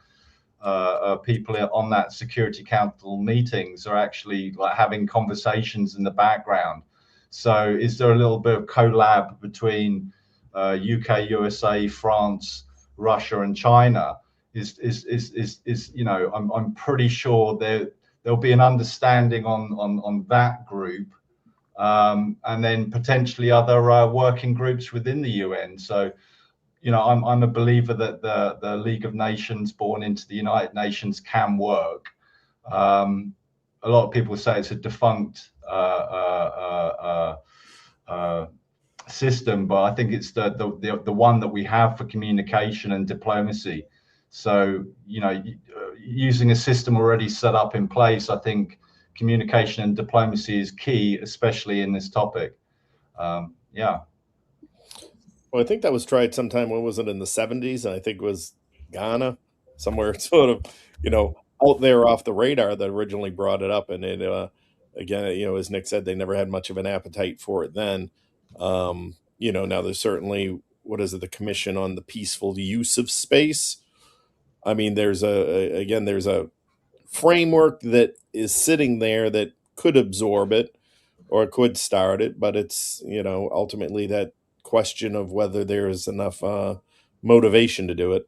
people on that Security Council meetings, are actually like having conversations in the background. So is there a little bit of collab between UK, USA, France, Russia, and China? I'm pretty sure there'll be an understanding on that group, and then potentially other working groups within the UN. So, I'm a believer that the League of Nations born into the United Nations can work. A lot of people say it's a defunct system, but I think it's the one that we have for communication and diplomacy. So, using a system already set up in place, I think communication and diplomacy is key, especially in this topic. Yeah. Well, I think that was tried sometime, when was it, in the 70s? And I think it was Ghana, somewhere sort of, out there off the radar, that originally brought it up. And it, again, as Nick said, they never had much of an appetite for it then. Now there's certainly, the Commission on the Peaceful Use of Space. I mean, there's a framework that is sitting there that could absorb it or could start it, but it's, ultimately that question of whether there's enough motivation to do it.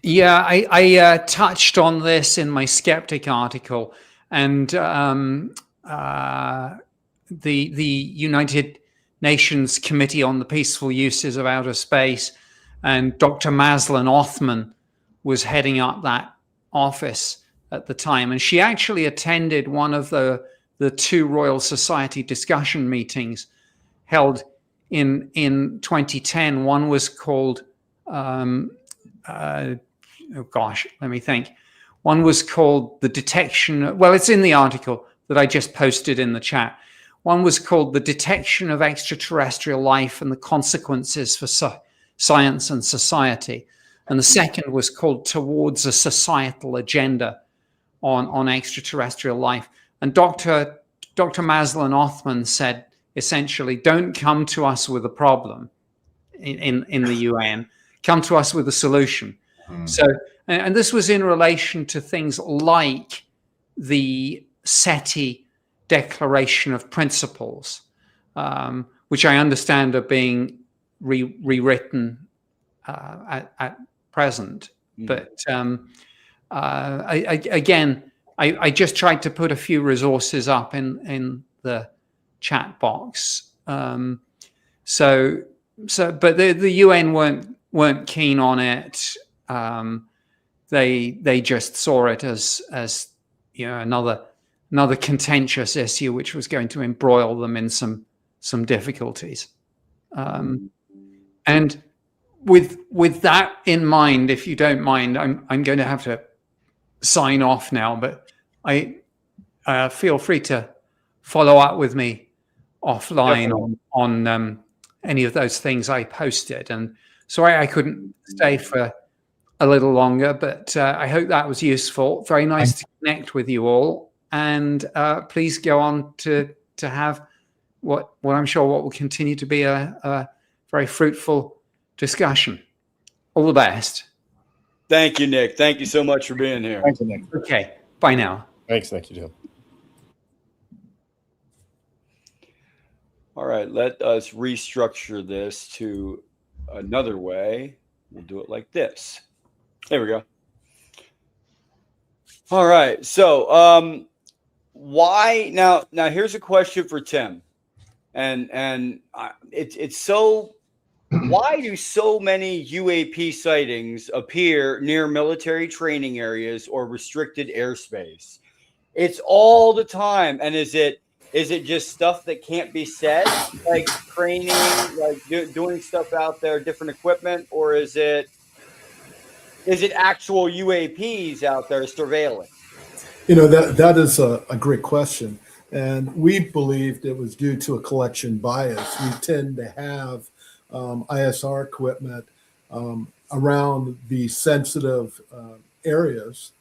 Yeah, I touched on this in my Skeptic article, and the United Nations Committee on the Peaceful Uses of Outer Space, and Dr. Maslin Othman was heading up that office at the time, and she actually attended one of the two Royal Society discussion meetings held in 2010. One was called let me think. One was called the detection. Well, it's in the article that I just posted in the chat. One was called the detection of extraterrestrial life and the consequences for science and society. And the second was called Towards a Societal Agenda on Extraterrestrial Life. And Dr. Maslin Othman said, essentially, don't come to us with a problem in the UN, come to us with a solution. So, and this was in relation to things like the SETI Declaration of Principles, which I understand are being rewritten at present. But I just tried to put a few resources up in the chat box. But the UN weren't keen on it. They just saw it as another contentious issue, which was going to embroil them in some difficulties. And with that in mind, if you don't mind, I'm going to have to sign off now. But I feel free to follow up with me offline on any of those things I posted. And sorry I couldn't stay for a little longer, but I hope that was useful. Very nice to connect with you all. And please go on to have what I'm sure what will continue to be a very fruitful discussion. All the best. Thank you, Nick. Thank you so much for being here. Thank you, Nick. Okay. Bye now. Thanks. Thank you, Jim. All right. Let us restructure this to another way. We'll do it like this. There we go. All right. So why now here's a question for Tim. And it's so, why do so many UAP sightings appear near military training areas or restricted airspace? It's all the time. And is it just stuff that can't be said, like training, like doing stuff out there, different equipment, or is it actual UAPs out there surveilling? That is a great question. And we believed it was due to a collection bias. We tend to have ISR equipment around the sensitive areas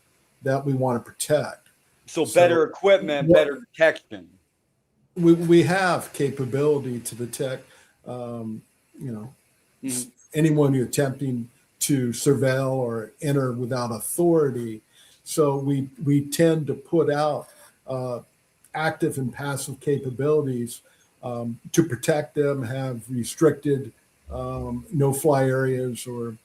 that we want to protect. So better equipment, better detection. We have capability to detect, anyone who's attempting to surveil or enter without authority. So we tend to put out active and passive capabilities to protect them, have restricted no-fly areas, or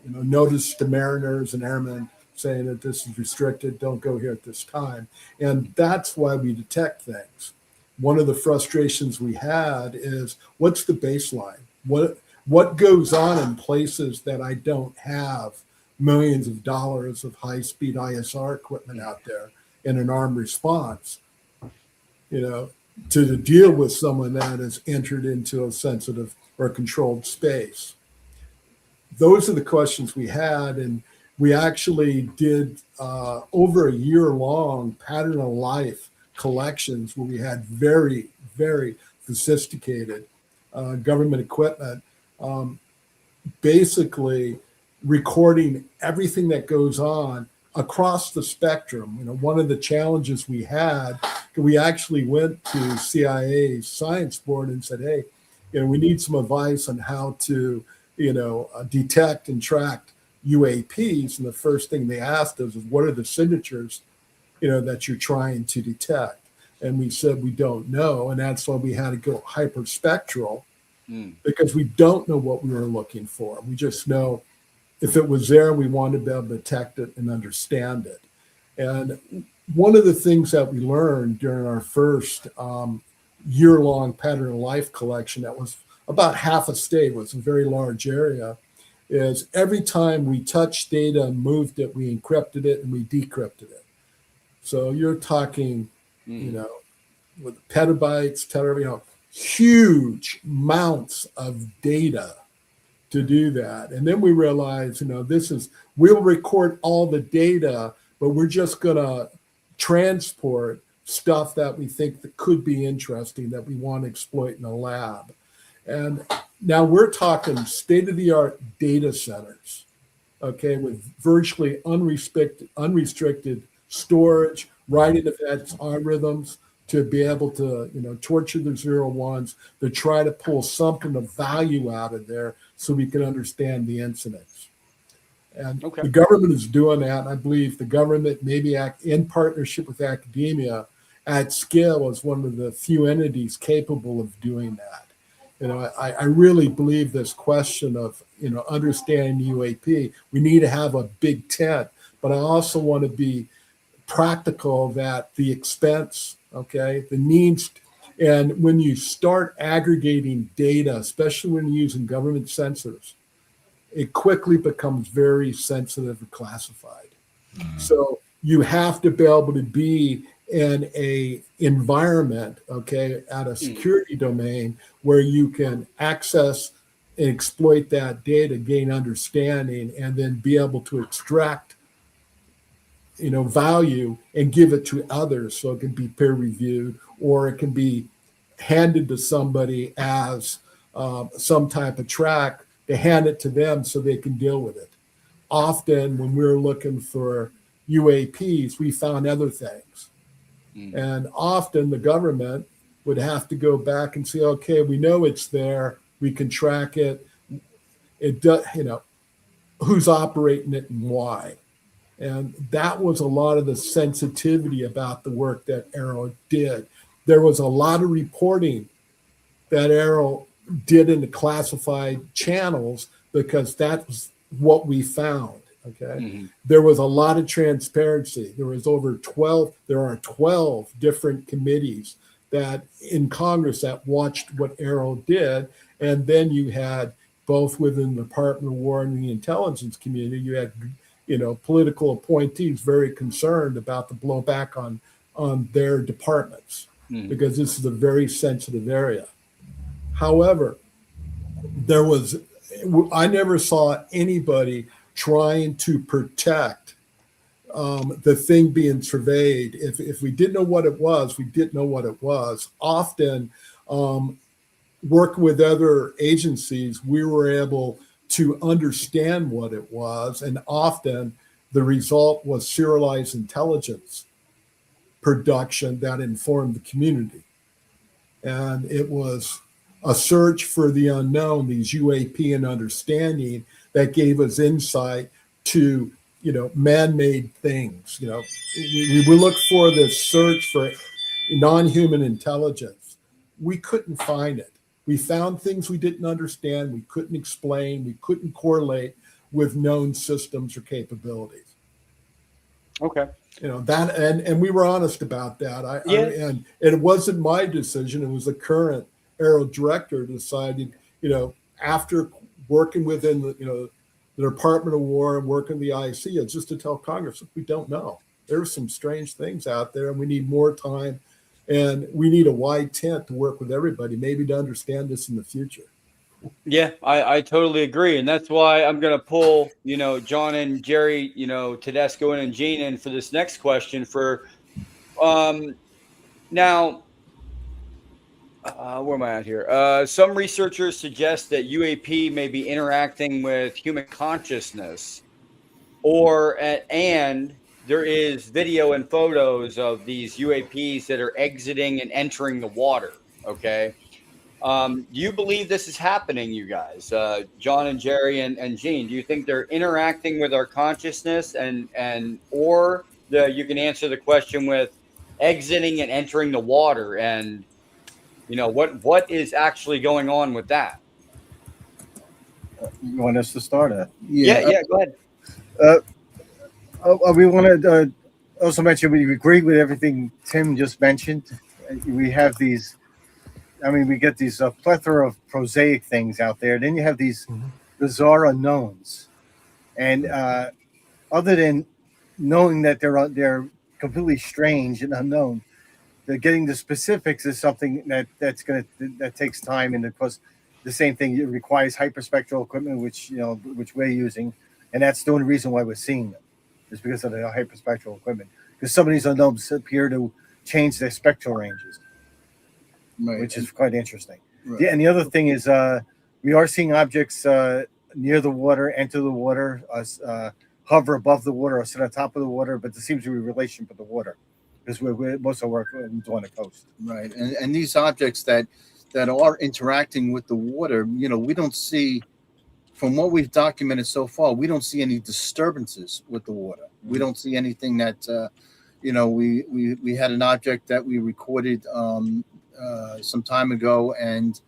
notice to mariners and airmen saying that this is restricted, don't go here at this time. And that's why we detect things. One of the frustrations we had is, what's the baseline? What goes on in places that I don't have millions of dollars of high-speed ISR equipment out there in an armed response, to deal with someone that has entered into a sensitive or controlled space? Those are the questions we had, and we actually did over a year-long pattern of life collections where we had very, very sophisticated government equipment, basically recording everything that goes on across the spectrum. One of the challenges we had, we actually went to CIA's science board and said, hey, we need some advice on how to, detect and track UAPs. And the first thing they asked us is, what are the signatures, that you're trying to detect? And we said, we don't know. And that's why we had to go hyperspectral, because we don't know what we were looking for. We just know if it was there, we wanted to be able to detect it and understand it. And one of the things that we learned during our first year-long pattern of life collection, that was about half a state, was a very large area, is every time we touched data and moved it, we encrypted it and we decrypted it. So you're talking, with petabytes, huge amounts of data to do that. And then we realized, we'll record all the data, but we're just going to transport stuff that we think that could be interesting, that we want to exploit in a lab. And now we're talking state-of-the-art data centers, with virtually unrestricted storage, writing events, algorithms, to be able to, torture the 0-1s, to try to pull something of value out of there so we can understand the incidents. And the government is doing that. And I believe the government, maybe in partnership with academia, at scale, is one of the few entities capable of doing that. I really believe this question of, understanding UAP, we need to have a big tent, but I also want to be practical that the expense, the needs, and when you start aggregating data, especially when you're using government sensors, it quickly becomes very sensitive and classified. So you have to be able to be in a environment, at a security domain, where you can access and exploit that data, gain understanding, and then be able to extract value and give it to others, so it can be peer reviewed, or it can be handed to somebody as some type of track, to hand it to them so they can deal with it. Often when we're looking for UAPs, we found other things. And often the government would have to go back and say, okay, we know it's there, we can track it. it does, who's operating it and why. And that was a lot of the sensitivity about the work that AARO did. There was a lot of reporting that AARO did in the classified channels because that's what we found. Okay. There was a lot of transparency. There are 12 different committees that in Congress that watched what AARO did. And then you had both within the Department of War and the intelligence community, you had, political appointees very concerned about the blowback on their departments because this is a very sensitive area. However, I never saw anybody trying to protect the thing being surveyed. If we didn't know what it was, we didn't know what it was. Often, working with other agencies, we were able to understand what it was, and often the result was serialized intelligence production that informed the community. And it was a search for the unknown, these UAP and understanding that gave us insight to, man-made things. We look for this search for non-human intelligence. We couldn't find it. We found things we didn't understand, we couldn't explain, we couldn't correlate with known systems or capabilities. Okay. That, and we were honest about that. And it wasn't my decision. It was the current AARO director decided, after working within the Department of War and working the IC, just to tell Congress, we don't know. There's some strange things out there and we need more time. And we need a wide tent to work with everybody, maybe to understand this in the future. Yeah, I totally agree. And that's why I'm going to pull, John and Gerry, Tedesco and Gene in for this next question for now. Where am I at here? Some researchers suggest that UAP may be interacting with human consciousness and there is video and photos of these UAPs that are exiting and entering the water. Okay. Do you believe this is happening, you guys? John and Gerry and Gene, do you think they're interacting with our consciousness or you can answer the question with exiting and entering the water and, what is actually going on with that? You want us to start? Yeah, go ahead. We want to also mention we agree with everything Tim just mentioned. We have these, we get these plethora of prosaic things out there. Then you have these bizarre unknowns. And other than knowing that they're completely strange and unknown, getting the specifics is something that takes time, and of course, the same thing, it requires hyperspectral equipment, which we're using, and that's the only reason why we're seeing them, is because of the hyperspectral equipment. Because some of these unknowns appear to change their spectral ranges, which is quite interesting. Right. Yeah, and the other thing is we are seeing objects near the water, enter the water, hover above the water, or sit on top of the water, but there seems to be a relation with the water. Because we're most of our work we do on the coast, right? And these objects that are interacting with the water, we don't see, from what we've documented so far, we don't see any disturbances with the water. We don't see anything that, we had an object that we recorded some time ago, and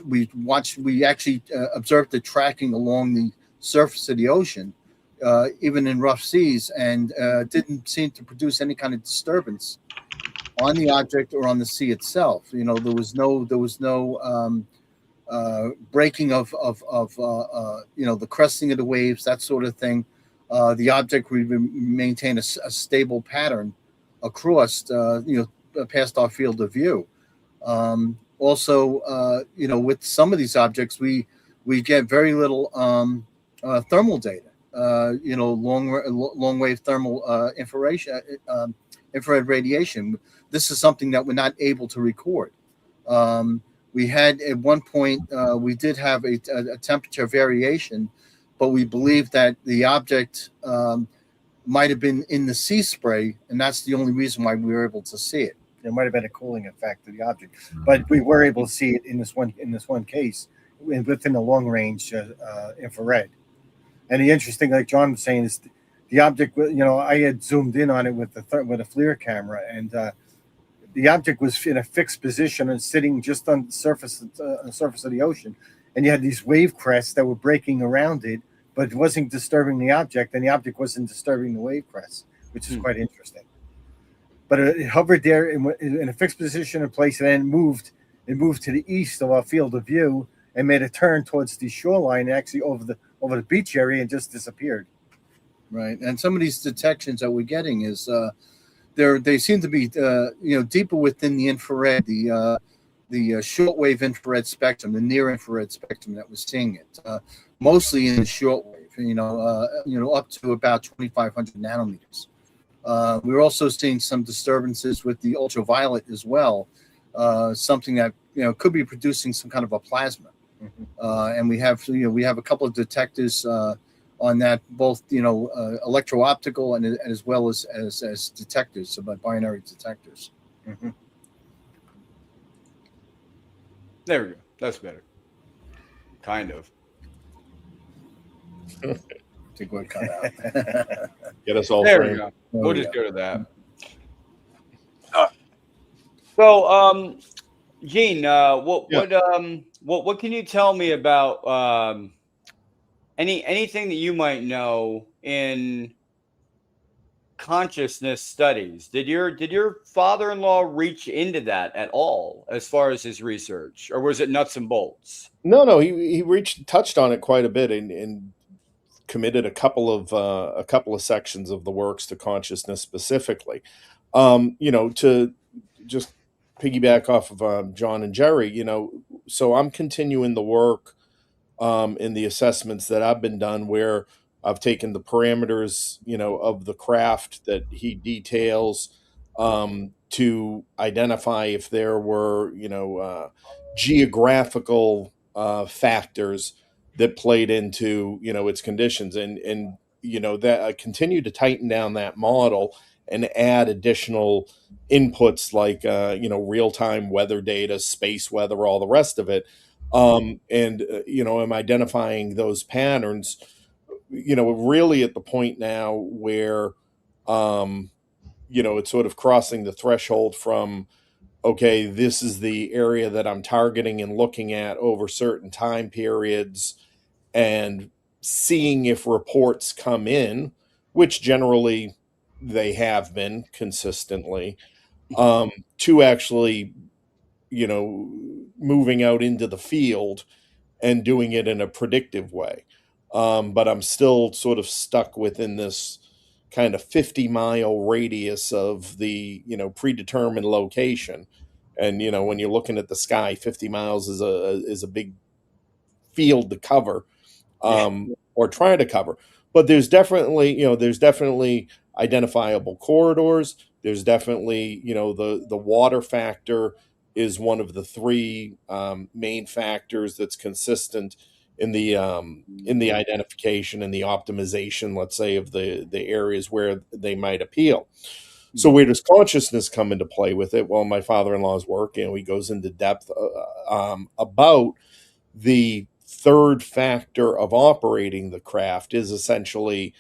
we actually observed the tracking along the surface of the ocean. Even in rough seas, and didn't seem to produce any kind of disturbance on the object or on the sea itself. There was no breaking of the cresting of the waves, that sort of thing. The object would maintain a stable pattern across, past our field of view. Also, with some of these objects, we get very little thermal data. Long wave thermal infrared radiation. This is something that we're not able to record. We had at one point, we did have a temperature variation, but we believe that the object might have been in the sea spray, and that's the only reason why we were able to see it. There might have been a cooling effect to the object, but we were able to see it in this one case. within the long range infrared. And the interesting, like John was saying, is the object. I had zoomed in on it with a FLIR camera, and the object was in a fixed position and sitting just on the surface of the ocean. And you had these wave crests that were breaking around it, but it wasn't disturbing the object, and the object wasn't disturbing the wave crests, which is quite interesting. But it hovered there in a fixed position in place, and then it moved to the east of our field of view and made a turn towards the shoreline, actually over the beach area, and just disappeared. Right, and some of these detections that we're getting is they seem to be deeper within the infrared, the shortwave infrared spectrum, the near infrared spectrum that we're seeing it, mostly in the shortwave, up to about 2,500 nanometers. We're also seeing some disturbances with the ultraviolet as well, something that could be producing some kind of a plasma. And we have a couple of detectors on that, both electro-optical and as well as detectors, so by binary detectors. Mm-hmm. There we go. That's better. Kind of. I think we're cut out. Get us all there framed. we go. We'll just go to that. So, Gene, what can you tell me about anything that you might know in consciousness studies? Did your father-in-law reach into that at all as far as his research, or was it nuts and bolts? No, he touched on it quite a bit and committed a couple of sections of the works to consciousness specifically. To just piggyback off of John and Gerry, so I'm continuing the work in the assessments that I've been done, where I've taken the parameters, of the craft that he details, to identify if there were, geographical factors that played into, its conditions, and that I continue to tighten down that model and add additional inputs like real-time weather data, space weather, all the rest of it. I'm identifying those patterns, really at the point now where, it's sort of crossing the threshold from, okay, this is the area that I'm targeting and looking at over certain time periods and seeing if reports come in, which generally they have been consistently, to actually, moving out into the field and doing it in a predictive way. But I'm still sort of stuck within this kind of 50-mile radius of the, predetermined location. And, when you're looking at the sky, 50 miles is a big field to cover, or try to cover. But there's definitely identifiable corridors. There's definitely, the water factor is one of the three main factors that's consistent in the identification and the optimization, let's say, of the areas where they might appeal. So where does consciousness come into play with it? Well, my father-in-law's work, he goes into depth about the third factor of operating the craft is essentially,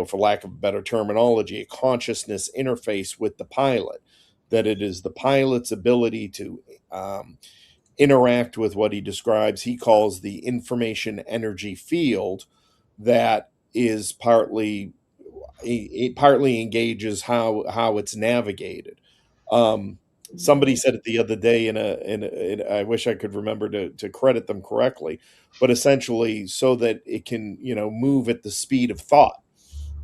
for lack of better terminology, a consciousness interface with the pilot. That it is the pilot's ability to interact with what he describes, he calls the information energy field, that is partly engages how it's navigated. Somebody said it the other day in I wish I could remember to credit them correctly, but essentially so that it can, move at the speed of thought.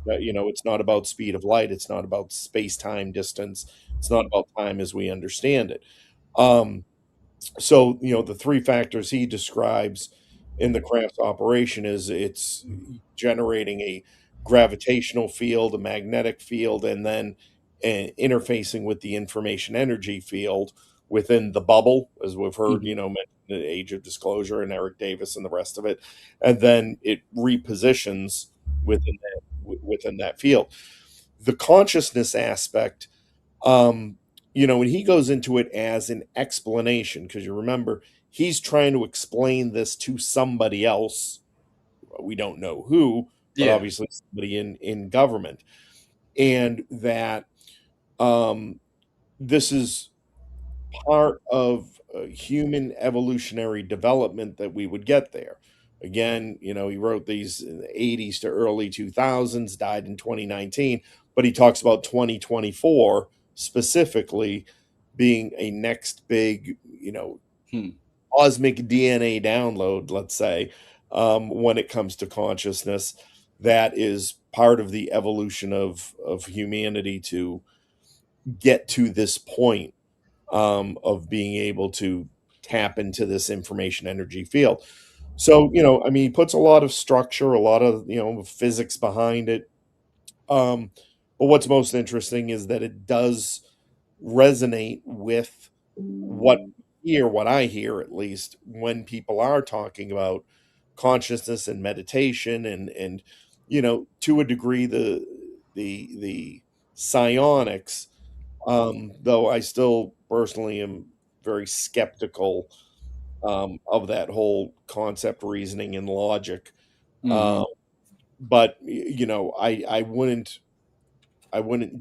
It's not about speed of light. It's not about space-time distance. It's not about time as we understand it. So, the three factors he describes in the craft's operation is it's generating a gravitational field, a magnetic field, and then interfacing with the information energy field within the bubble, as we've heard, mentioned the Age of Disclosure and Eric Davis and the rest of it. And then it repositions within that field. The consciousness aspect, when he goes into it as an explanation, because you remember he's trying to explain this to somebody else. We don't know who, but obviously somebody in government. And that this is part of human evolutionary development that we would get there. Again, he wrote these in the 80s to early 2000s, died in 2019, but he talks about 2024 specifically being a next big, cosmic DNA download, let's say, when it comes to consciousness. That is part of the evolution of humanity to get to this point of being able to tap into this information energy field. So, he puts a lot of structure, a lot of, physics behind it. But what's most interesting is that it does resonate with what I hear, at least, when people are talking about consciousness and meditation and to a degree, the psionics, though I still personally am very skeptical of that whole concept, reasoning, and logic. But I wouldn't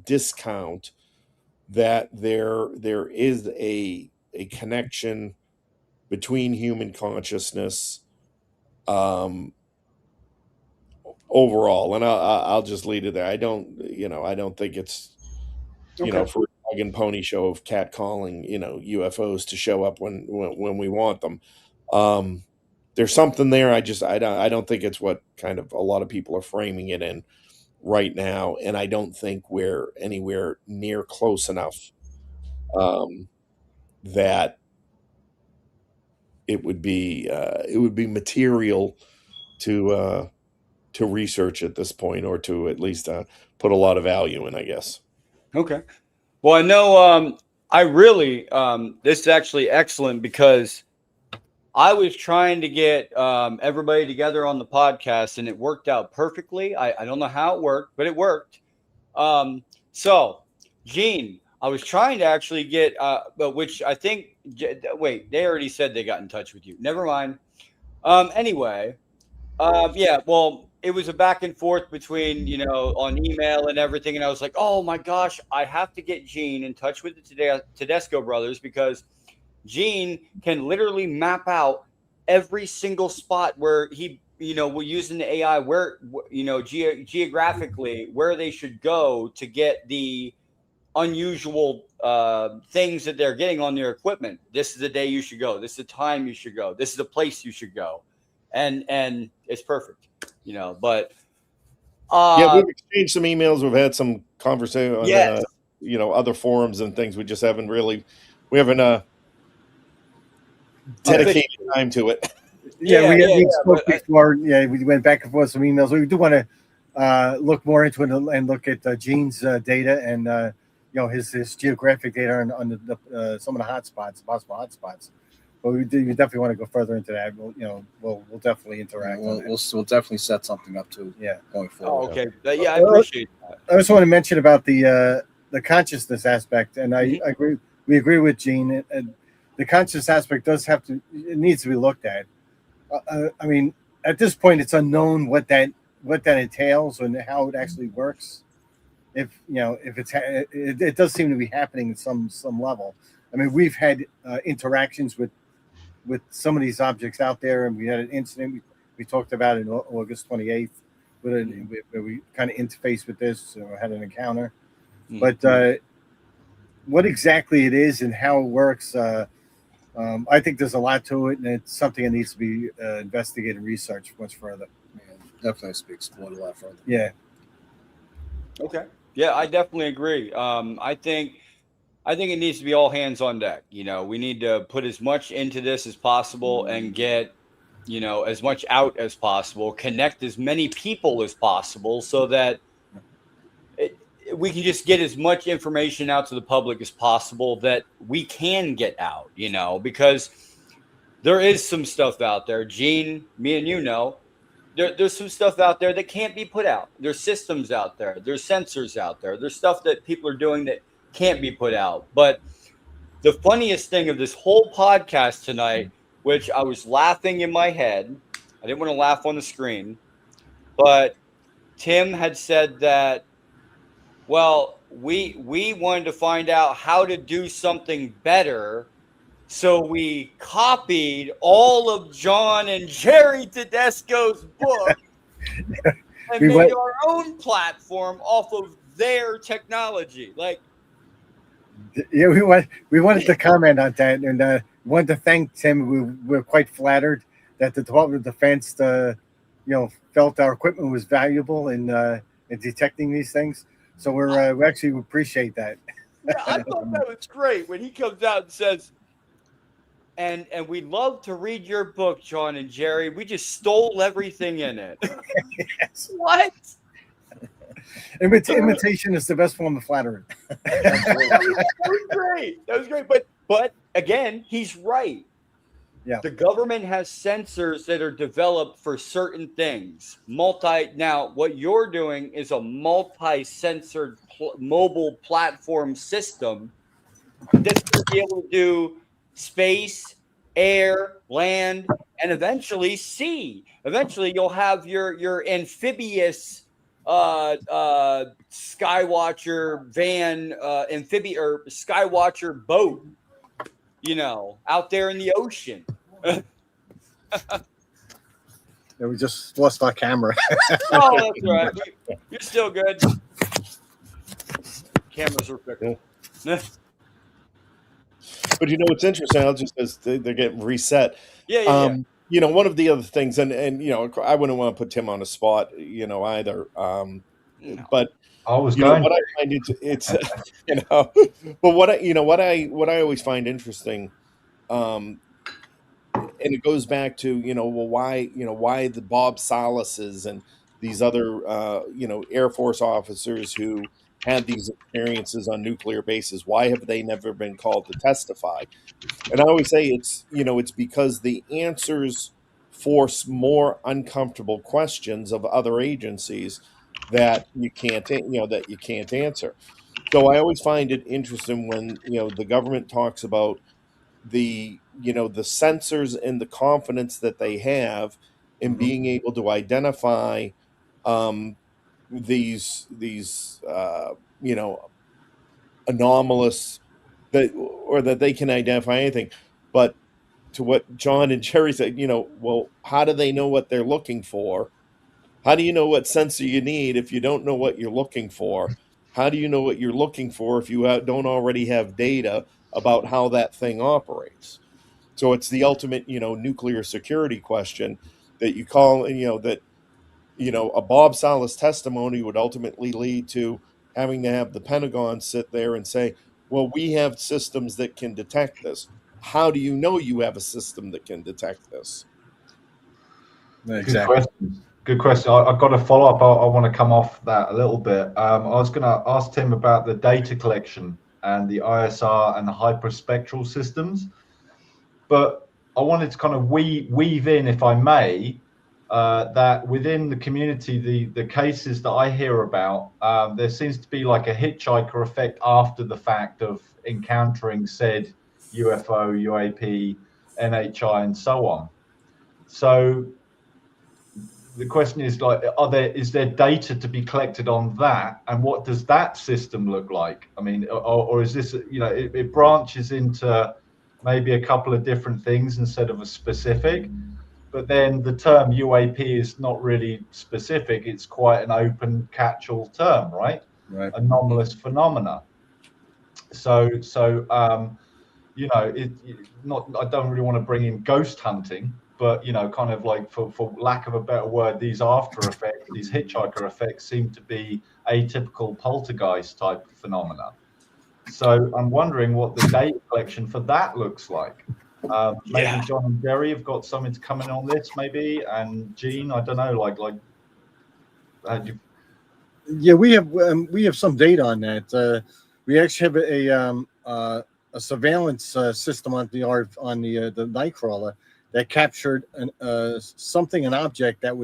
discount that there is a connection between human consciousness overall, and I'll just leave it there. I don't think it's for a dog and pony show of cat calling UFOs to show up when we want them. There's something there. I don't think it's what kind of a lot of people are framing it in right now, and I don't think we're anywhere near close enough that it would be material to research at this point, or to at least put a lot of value in, I guess. Okay. Well, I know I really this is actually excellent, because I was trying to get everybody together on the podcast, and it worked out perfectly. I don't know how it worked, but it worked. So, Gene, I was trying to actually get, but which I think, wait, they already said they got in touch with you. Never mind. Anyway, yeah, well, it was a back and forth between, on email and everything. And I was like, oh my gosh, I have to get Gene in touch with the Tedesco Brothers, because Gene can literally map out every single spot where we're using the AI, where, geographically where they should go to get the unusual things that they're getting on their equipment. This is the day you should go. This is the time you should go. This is the place you should go. And it's perfect, but yeah, we've exchanged some emails. We've had some conversation on, yes. Other forums and things. We just haven't dedicated time to it. We spoke before. Yeah, we went back and forth some emails. We do want to look more into it and look at Gene's data and his geographic data on the some of the hotspots, possible hotspots. But we definitely want to go further into that. We'll definitely interact. We'll definitely set something up too. Yeah, going forward. Oh, okay. Yeah, I appreciate that. I just want to mention about the consciousness aspect, and I agree. We agree with Gene. And the conscious aspect it needs to be looked at. I mean, at this point, it's unknown what that entails and how it actually works. If it does seem to be happening at some level. I mean, we've had interactions with some of these objects out there, and we had an incident we talked about in August 28th, where we kind of interfaced with this, or had an encounter. But what exactly it is and how it works, I think there's a lot to it, and it's something that needs to be investigated and researched much further. Definitely has to be explored a lot further. Yeah. Okay. Yeah, I definitely agree. I think it needs to be all hands on deck. We need to put as much into this as possible and get, as much out as possible, connect as many people as possible, so that we can just get as much information out to the public as possible that we can get out, because there is some stuff out there. Gene, me and there's some stuff out there that can't be put out. There's systems out there. There's sensors out there. There's stuff that people are doing that can't be put out. But the funniest thing of this whole podcast tonight which I was laughing in my head. I didn't want to laugh on the screen, but Tim had said that, well, we wanted to find out how to do something better, so we copied all of John and Gerry Tedesco's book and made our own platform off of their technology. Like, yeah, we wanted to comment on that, and wanted to thank Tim. We're quite flattered that the Department of Defense, felt our equipment was valuable in detecting these things. So we actually appreciate that. Yeah, I thought that was great when he comes out and says, and we love to read your book, John and Gerry. We just stole everything in it. Yes. What? Imitation is the best form of flattery. That was great. That was great. But again, he's right. Yeah. The government has sensors that are developed for certain things. Now, what you're doing is a multi-sensored mobile platform system that's going to be able to do space, air, land, and eventually sea. Eventually, you'll have your amphibious Skywatcher van, or Skywatcher boat, out there in the ocean. We just lost our camera. Oh, that's all right. You're still good. Cameras are fickle. But it's interesting. I'll just as they're getting reset. Yeah. One of the other things, and I wouldn't want to put Tim on the spot, either. But I was going. What I find it's but what I always find interesting, and it goes back to why the Bob Salases and these other Air Force officers who had these experiences on nuclear bases, why have they never been called to testify? And I always say it's because the answers force more uncomfortable questions of other agencies that you can't answer. So I always find it interesting when the government talks about the sensors and the confidence that they have in being able to identify these anomalous that they can identify anything. But to what John and Gerry said, well, how do they know what they're looking for? How do you know what sensor you need if you don't know what you're looking for? How do you know what you're looking for if you don't already have data about how that thing operates? So it's the ultimate, nuclear security question that you call, that a Bob Salas testimony would ultimately lead to having to have the Pentagon sit there and say, well, we have systems that can detect this. How do you know you have a system that can detect this? Exactly. Good question. I've got a follow-up. I want to come off that a little bit. I was going to ask Tim about the data collection and the ISR and the hyperspectral systems. But I wanted to kind of weave in, if I may, that within the community, the cases that I hear about, there seems to be like a hitchhiker effect after the fact of encountering said UFO, UAP, NHI, and so on. So the question is like, is there data to be collected on that, and what does that system look like? I mean, or is this, it branches into maybe a couple of different things instead of a specific, but then the term UAP is not really specific. It's quite an open catch-all term, right? Right. Anomalous phenomena. So I don't really want to bring in ghost hunting, but kind of like for lack of a better word, these after effects, these hitchhiker effects seem to be atypical poltergeist type phenomena. So I'm wondering what the data collection for that looks like. Maybe John and Gerry have got something to come in on this, maybe, and Gene, I don't know, like how'd you? Yeah, we have some data on that. We actually have a surveillance system on the Nightcrawler that captured an object that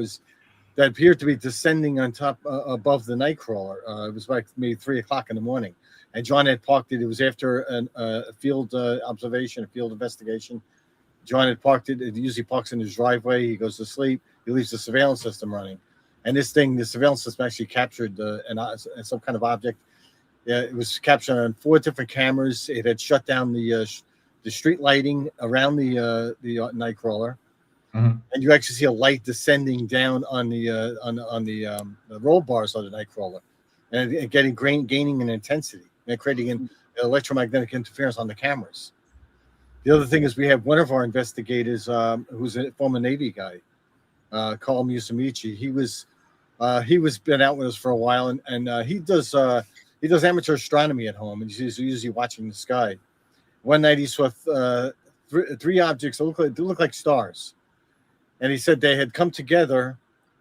appeared to be descending on top above the Nightcrawler. It was like maybe 3 o'clock in the morning, and John had parked it. It was after a field observation, a field investigation. John had parked it. It usually parks in his driveway. He goes to sleep. He leaves the surveillance system running. And the surveillance system actually captured some kind of object. Yeah, it was captured on 4 different cameras. It had shut down the street lighting around the Nightcrawler, and you actually see a light descending down on the roll bars of the Nightcrawler, and gaining in intensity and creating an electromagnetic interference on the cameras. The other thing is we have one of our investigators who's a former Navy guy, Carl Musamichi. He was been out with us for a while, and he does amateur astronomy at home, and he's usually watching the sky. One night he saw 3 objects that look like stars, and he said they had come together,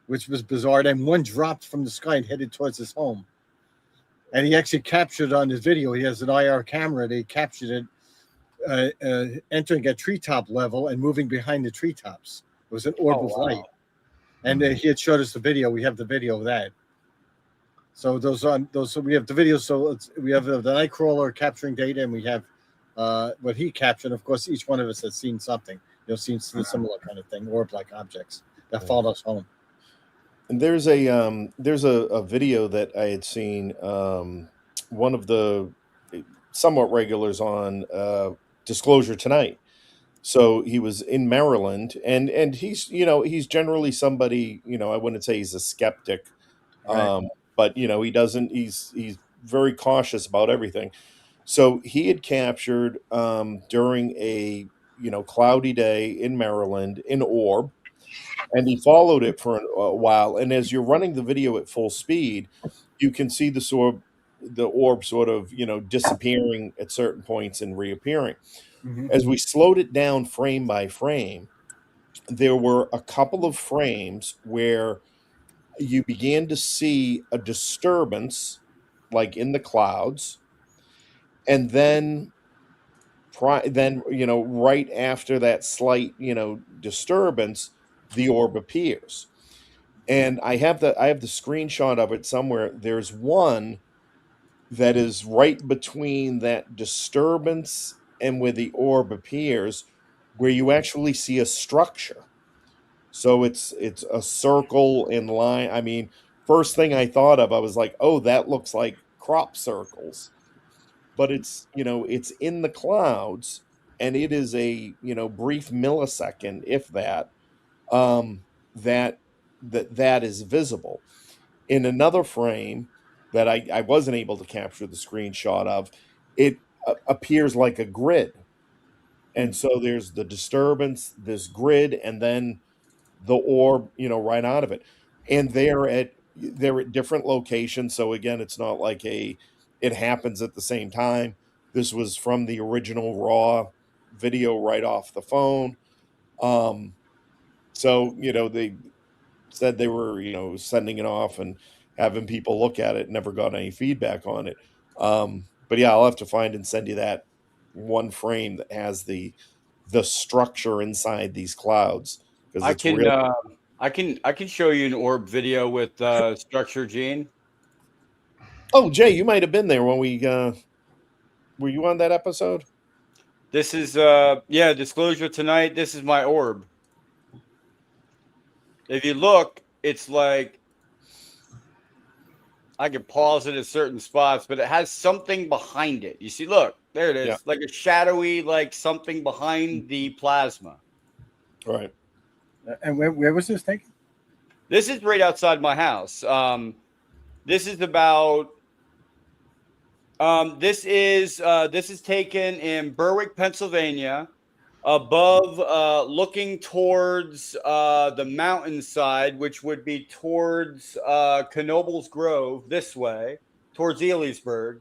which was bizarre. And one dropped from the sky and headed towards his home. And he actually captured on his video. He has an IR camera. They captured it entering at treetop level and moving behind the treetops. It was an orb of light. And he had showed us the video. We have the video of that. So so we have the video. So we have the Nightcrawler capturing data, and we have what he captured. Of course, each one of us has seen something. Seen a similar kind of thing, orb-like objects that followed us home. And there's a video that I had seen. One of the somewhat regulars on Disclosure Tonight. So he was in Maryland, and he's generally somebody, I wouldn't say he's a skeptic, Right. but he's very cautious about everything. So he had captured during a cloudy day in Maryland an orb, and he followed it for a while. And as you're running the video at full speed, you can see the orb sort of disappearing at certain points and reappearing. Mm-hmm. As we slowed it down frame by frame, there were a couple of frames where you began to see a disturbance, like in the clouds, and then right after that slight disturbance, the orb appears. And I have the screenshot of it somewhere. There's one that is right between that disturbance and where the orb appears, where you actually see a structure. So it's a circle in line. I mean, first thing I thought of, I was like, oh, that looks like crop circles. But it's in the clouds, and it is a brief millisecond, if that, that is visible. In another frame that I wasn't able to capture the screenshot of, it appears like a grid, and so there's the disturbance, this grid, and then the orb, right out of it, and they're at different locations. So again, it's not like it happens at the same time. This was from the original raw video right off the phone. So they said they were sending it off and having people look at it. Never got any feedback on it. But yeah, I'll have to find and send you that one frame that has the structure inside these clouds. I can show you an orb video with structure, Gene. Oh, Jay, you might have been there when we were you on that episode? This is Disclosure Tonight. This is my orb. If you look, it's like I can pause it at certain spots, but it has something behind it. You see, look, there it is, like a shadowy, like something behind the plasma. Right. And where was this taken? This is right outside my house. This is about. This is taken in Berwick, Pennsylvania, above, looking towards the mountainside, which would be towards Knoebels Grove, this way, towards Elysburg.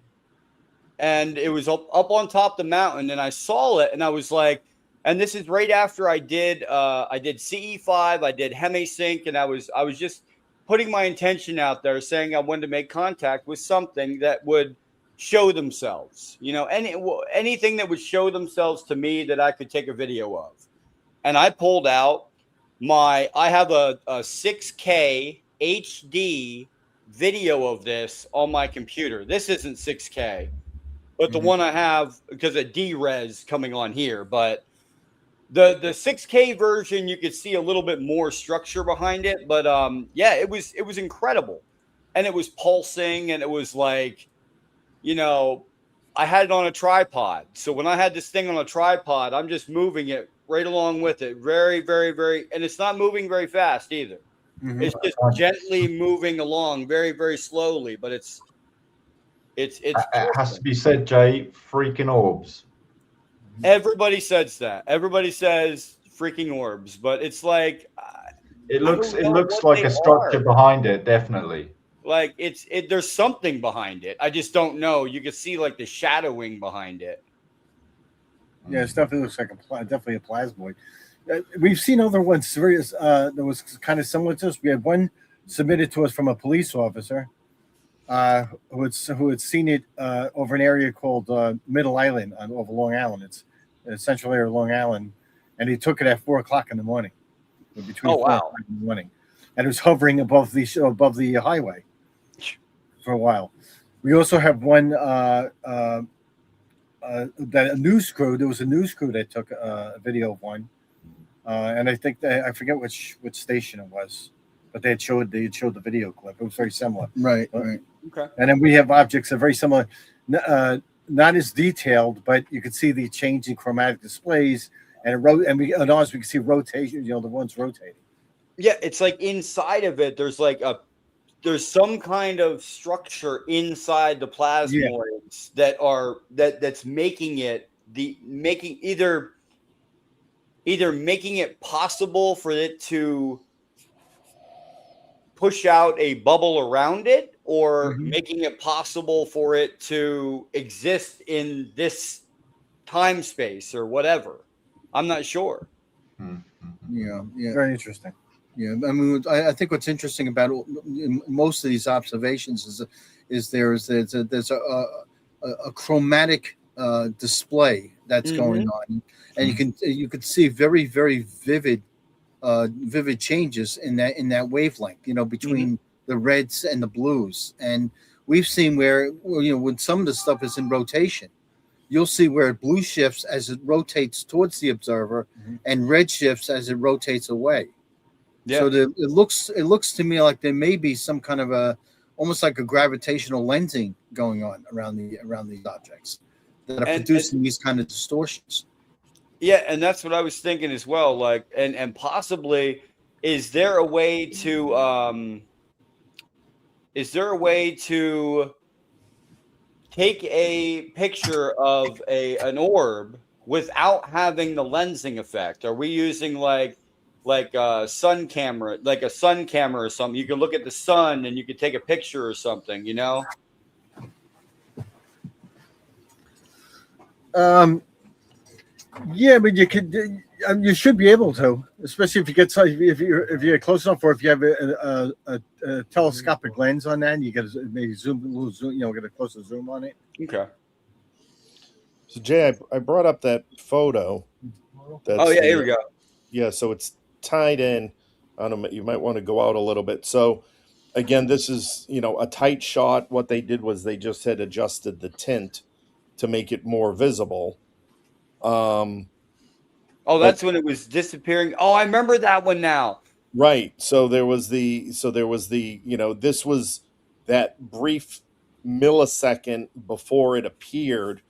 And it was up on top of the mountain, and I saw it, and I was like, and this is right after I did CE5, I did Hemisync, and I was just putting my intention out there, saying I wanted to make contact with something that would show themselves, anything that would show themselves to me that I could take a video of. And I pulled out I have a 6K HD video of this on my computer. This isn't 6K, but the one I have, because of D-Res coming on here, but The 6K version, you could see a little bit more structure behind it, but yeah, it was incredible, and it was pulsing, and it was like, you know, I had it on a tripod, so when I had this thing on a tripod, I'm just moving it right along with it, very, very, very, and it's not moving very fast either. Mhm. It's just gently moving along, very, very slowly, but it's. It has to be said, Jay. Freaking orbs. Everybody says that. Everybody says freaking orbs, but it's like it looks like a structure behind it, definitely. Like there's something behind it. I just don't know. You can see like the shadowing behind it. Yeah, it definitely looks like definitely a plasmoid. We've seen other ones that was kind of similar to this. We had one submitted to us from a police officer who had seen it over an area called Middle Island over Long Island. It's a central area of Long Island, and he took it at 4 o'clock in the morning, between 4 o'clock in the morning, and it was hovering above the highway for a while. We also have one that a news crew. There was a news crew that took a video of one, and I think I forget which station it was, but they had showed the video clip. It was very similar. Right. Right. Okay. And then we have objects that are very similar, not as detailed, but you can see the change in chromatic displays, and we can see rotation. You know, the ones rotating. Yeah, it's like inside of it. There's some kind of structure inside the plasmoids that's making it either making it possible for it to push out a bubble around it, or making it possible for it to exist in this time space or whatever. I'm not sure. Yeah. Very interesting. Yeah, I mean, I think what's interesting about most of these observations is there's a chromatic display that's going on, and you can see very, very vivid changes in that wavelength. You know, between the reds and the blues, and we've seen where when some of the stuff is in rotation, you'll see where blue shifts as it rotates towards the observer, and red shifts as it rotates away. Yeah. So it looks to me like there may be some kind of almost like a gravitational lensing going on around these objects that are producing these kind of distortions. Yeah, and that's what I was thinking as well. Like, and possibly, is there a way to take a picture of an orb without having the lensing effect? Are we using like a sun camera or something? You can look at the sun and you can take a picture or something, you know? Yeah, but you should be able to, especially if you get close enough, or if you have a telescopic lens on that, and you get maybe zoom, get a closer zoom on it. Okay. So Jay, I brought up that photo. Here we go. Yeah, so it's tied in. I don't know, you might want to go out a little bit. So again, this is a tight shot. What they did was they just had adjusted the tint to make it more visible. That's when it was disappearing. Oh, I remember that one now. Right. So there was this was that brief millisecond before it appeared.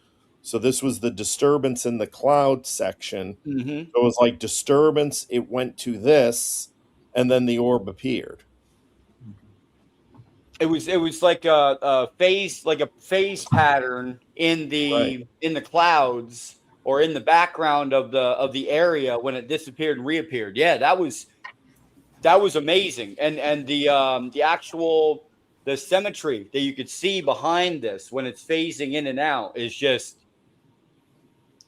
So this was the disturbance in the cloud section. Mm-hmm. So it was like disturbance. It went to this, and then the orb appeared. It was like a phase pattern in the clouds, or in the background of the area when it disappeared and reappeared. Yeah, that was amazing. And the actual symmetry that you could see behind this when it's phasing in and out is just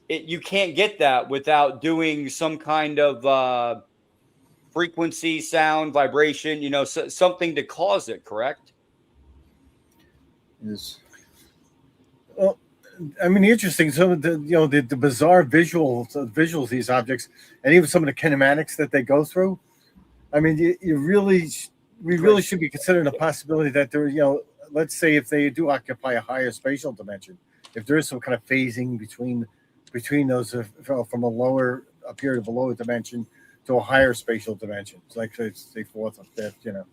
you can't get that without doing some kind of frequency, sound, vibration, something to cause it, correct? Yes. Well, I mean, interesting. Some of the bizarre visuals of these objects, and even some of the kinematics that they go through. I mean, we really should be considering the possibility that there, let's say if they do occupy a higher spatial dimension, if there is some kind of phasing between those from a lower appear of a lower dimension to a higher spatial dimension. It's like say fourth or fifth, you know.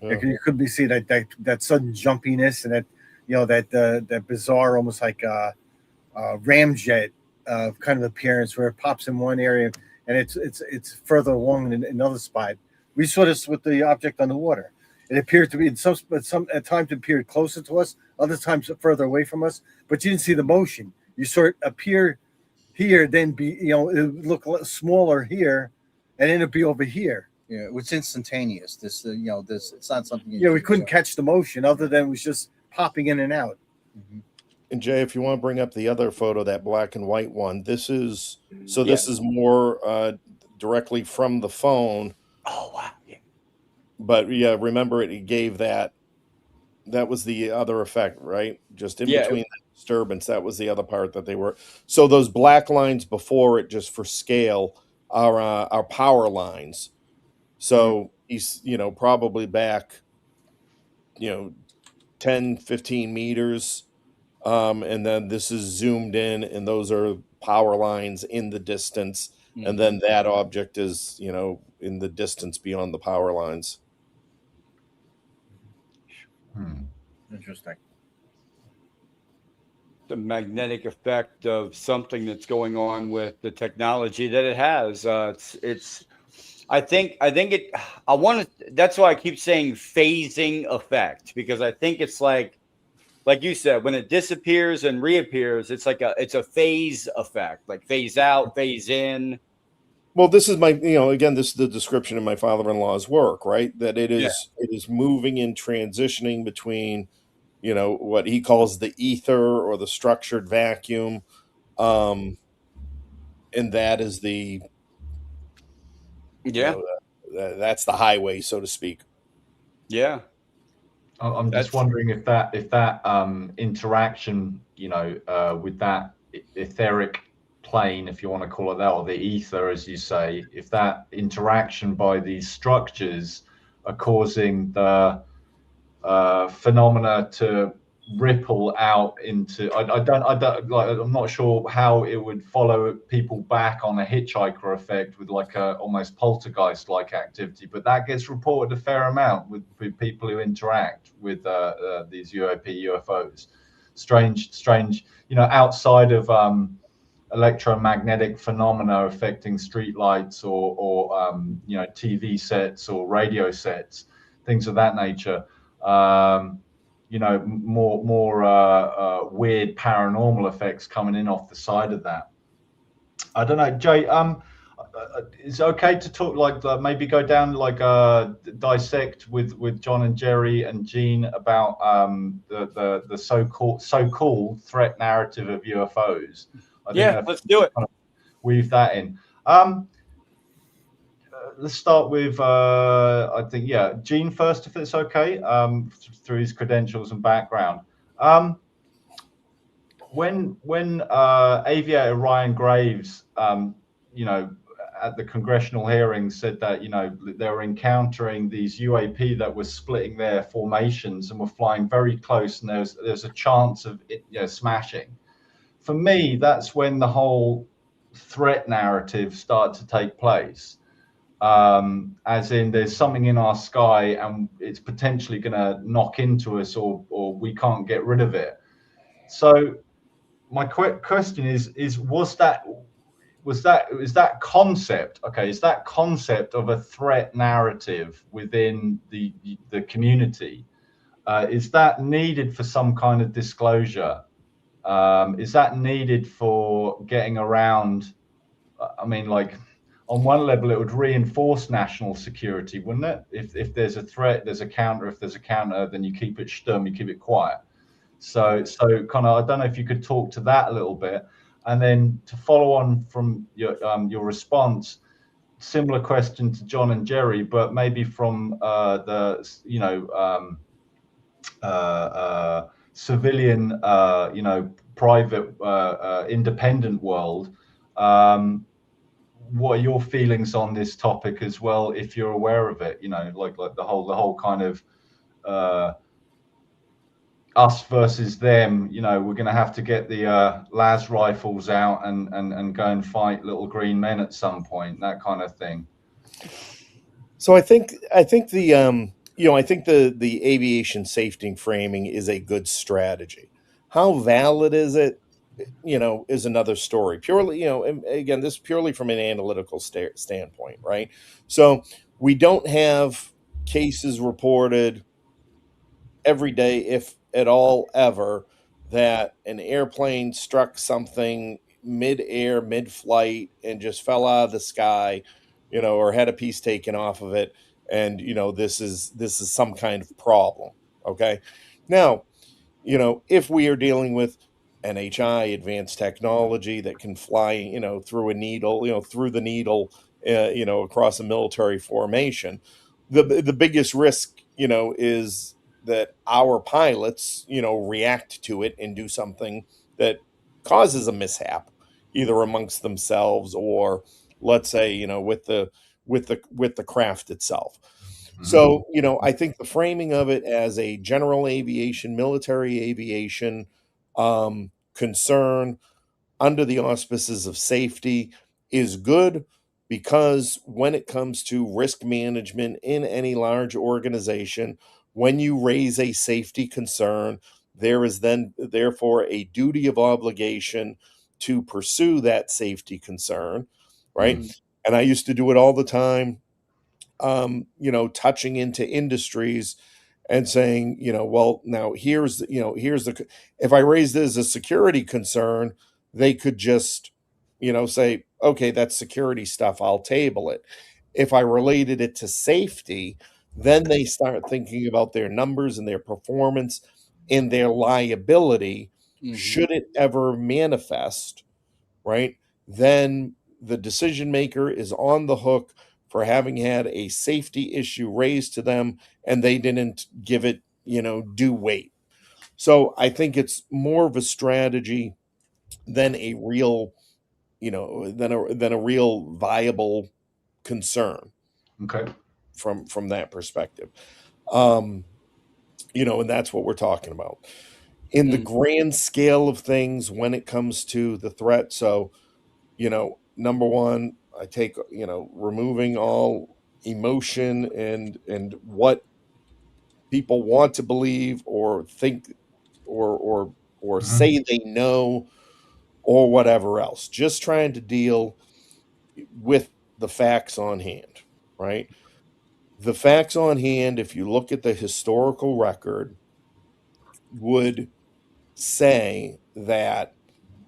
You could be see that sudden jumpiness and that bizarre, almost like ramjet kind of appearance where it pops in one area and it's further along in another spot. We saw this with the object on the water. It appeared to be at times it appeared closer to us, other times further away from us, but you didn't see the motion. You saw it appear here, then be it would look smaller here, and then it'd be over here. Yeah, it was instantaneous. This it's not something. We couldn't catch the motion other than it was just popping in and out. Mm-hmm. And Jay, if you want to bring up the other photo, that black and white one, this is more directly from the phone. Oh wow! Yeah. But yeah, remember it gave that was the other effect, right? Just in between the disturbance, that was the other part that they were. So those black lines before it, just for scale, are power lines. So he's, probably back, 10, 15 meters. And then this is zoomed in, and those are power lines in the distance. Mm-hmm. And then that object is, in the distance beyond the power lines. Interesting. The magnetic effect of something that's going on with the technology that it has. That's why I keep saying phasing effect, because I think it's like you said, when it disappears and reappears, it's a phase effect, like phase out, phase in. Well, this is this is the description of my father-in-law's work, right? That it is moving and transitioning between, what he calls the ether or the structured vacuum. And that is that's the highway, so to speak. Yeah. I'm just wondering if that interaction, with that etheric plane, if you want to call it that, or the ether, as you say, if that interaction by these structures are causing the phenomena to ripple out into, I'm not sure how it would follow people back on a hitchhiker effect with like a almost poltergeist like activity, but that gets reported a fair amount with people who interact with these UFOs. Strange, outside of electromagnetic phenomena affecting streetlights or TV sets or radio sets, things of that nature. More weird paranormal effects coming in off the side of that. I don't know, Jay. Is it okay to talk maybe go down dissect with John and Gerry and Gene about the so-called threat narrative of UFOs? Let's do it. Kind of weave that in. Let's start with Gene first, if it's okay, through his credentials and background. When Aviator Ryan Graves, at the congressional hearings said that they were encountering these UAP that were splitting their formations and were flying very close, and there's a chance of it smashing. For me, that's when the whole threat narrative started to take place. As in, there's something in our sky and it's potentially going to knock into us, or we can't get rid of it. So my question is that concept, okay, is that concept of a threat narrative within the community, is that needed for some kind of disclosure? Is that needed for getting around? I mean, on one level, it would reinforce national security, wouldn't it? If there's a threat, there's a counter. If there's a counter, then you keep it stum, you keep it quiet. So kind of, I don't know if you could talk to that a little bit, and then to follow on from your response, similar question to John and Gerry, but maybe from the civilian, private, independent world. What are your feelings on this topic as well, if you're aware of it? Like the whole kind of us versus them, we're going to have to get the las rifles out and go and fight little green men at some point, that kind of thing. So I think the I think the aviation safety framing is a good strategy. How valid is it? Is another story. Purely, and again, this purely from an analytical standpoint, right? So we don't have cases reported every day, if at all, ever, that an airplane struck something mid-air, mid-flight, and just fell out of the sky, or had a piece taken off of it, and this is some kind of problem. Okay, now, if we are dealing with NHI, advanced technology that can fly, through a needle, through the needle, across a military formation, the biggest risk, is that our pilots, react to it and do something that causes a mishap, either amongst themselves or, let's say, with the craft itself. So, I think the framing of it as a general aviation, military aviation concern under the auspices of safety is good, because when it comes to risk management in any large organization, when you raise a safety concern, there is then therefore a duty of obligation to pursue that safety concern, right? And I used to do it all the time, touching into industries and saying, well, now here's the, if I raised it as a security concern, they could just, say, okay, that's security stuff, I'll table it. If I related it to safety, then they start thinking about their numbers and their performance and their liability. Should it ever manifest, right? Then the decision maker is on the hook for having had a safety issue raised to them, and they didn't give it, due weight. So I think it's more of a strategy than a real, than a real viable concern. Okay. From that perspective. And that's what we're talking about. In the grand scale of things, when it comes to the threat, so, number one, I take, removing all emotion and what people want to believe or think or say they know or whatever else. Just trying to deal with the facts on hand, right? The facts on hand, if you look at the historical record, would say that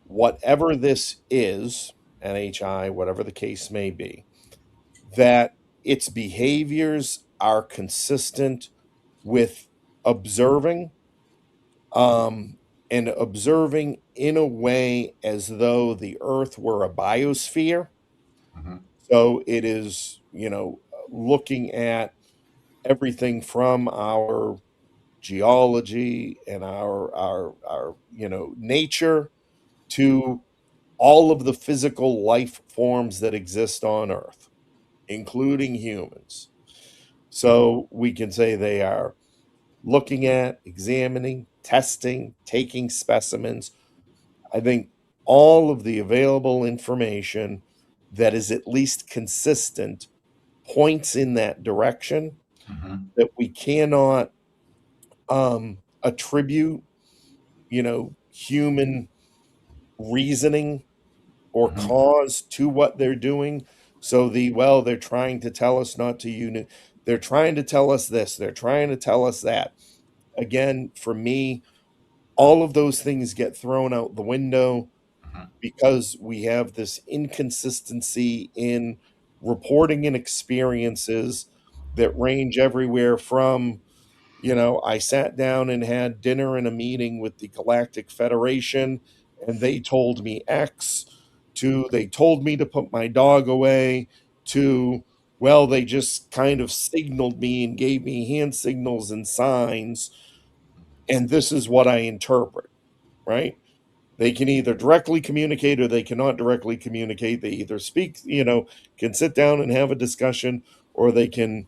whatever this is, NHI, whatever the case may be, that its behaviors are consistent with observing, and observing in a way as though the Earth were a biosphere. So it is, looking at everything from our geology and our nature to all of the physical life forms that exist on Earth, including humans. So we can say they are looking at, examining, testing, taking specimens. I think all of the available information that is at least consistent points in that direction, that we cannot attribute, human reasoning or cause to what they're doing. So they're trying to tell us not to they're trying to tell us this, they're trying to tell us that. Again, for me, all of those things get thrown out the window because we have this inconsistency in reporting and experiences that range everywhere from, I sat down and had dinner and a meeting with the Galactic Federation, and they told me X, to they told me to put my dog away, to, well, they just kind of signaled me and gave me hand signals and signs, and this is what I interpret, right? They can either directly communicate or they cannot directly communicate. They either speak, can sit down and have a discussion, or they can,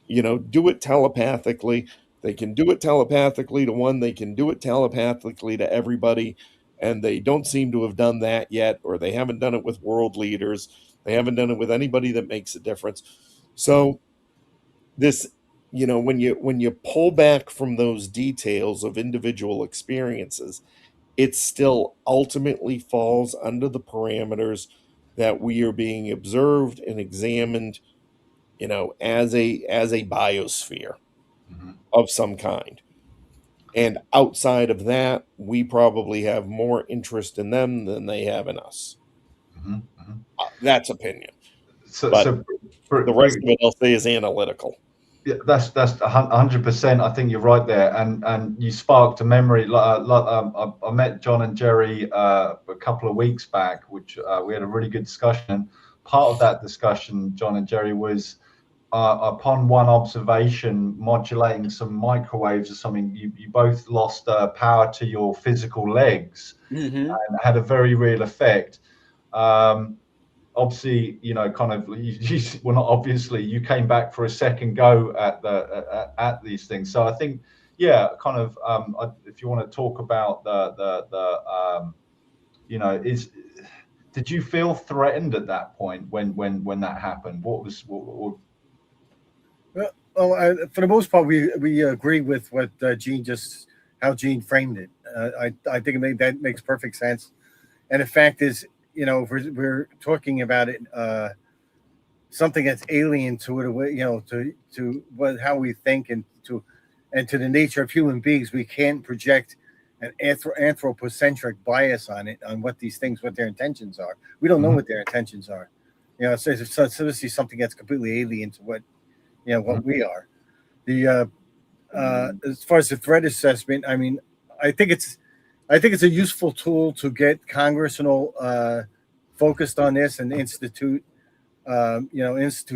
do it telepathically. They can do it telepathically to one, they can do it telepathically to everybody, and they don't seem to have done that yet, or they haven't done it with world leaders. They haven't done it with anybody that makes a difference. So this, when you pull back from those details of individual experiences, it still ultimately falls under the parameters that we are being observed and examined, as a biosphere of some kind. And outside of that, we probably have more interest in them than they have in us. That's opinion. But the rest of it, I'll say, is analytical. Yeah, that's 100%. I think you're right there, and you sparked a memory. I met John and Gerry a couple of weeks back, which we had a really good discussion. Part of that discussion, John and Gerry, was upon one observation, modulating some microwaves or something. You both lost power to your physical legs, and had a very real effect. Obviously, kind of, well, not obviously, you came back for a second go at these things. So I think, yeah, kind of, if you want to talk about did you feel threatened at that point when that happened? What? Well, for the most part, we agree with what how Gene framed it. I think that makes perfect sense. And the fact is, if we're talking about it, something that's alien to it, to how we think and to the nature of human beings, we can't project an anthropocentric bias on it, on what their intentions are. We don't know what their intentions are. So this is something that's completely alien to what we are. As far as the threat assessment, I mean, I think it's a useful tool to get Congress and all focused on this and institute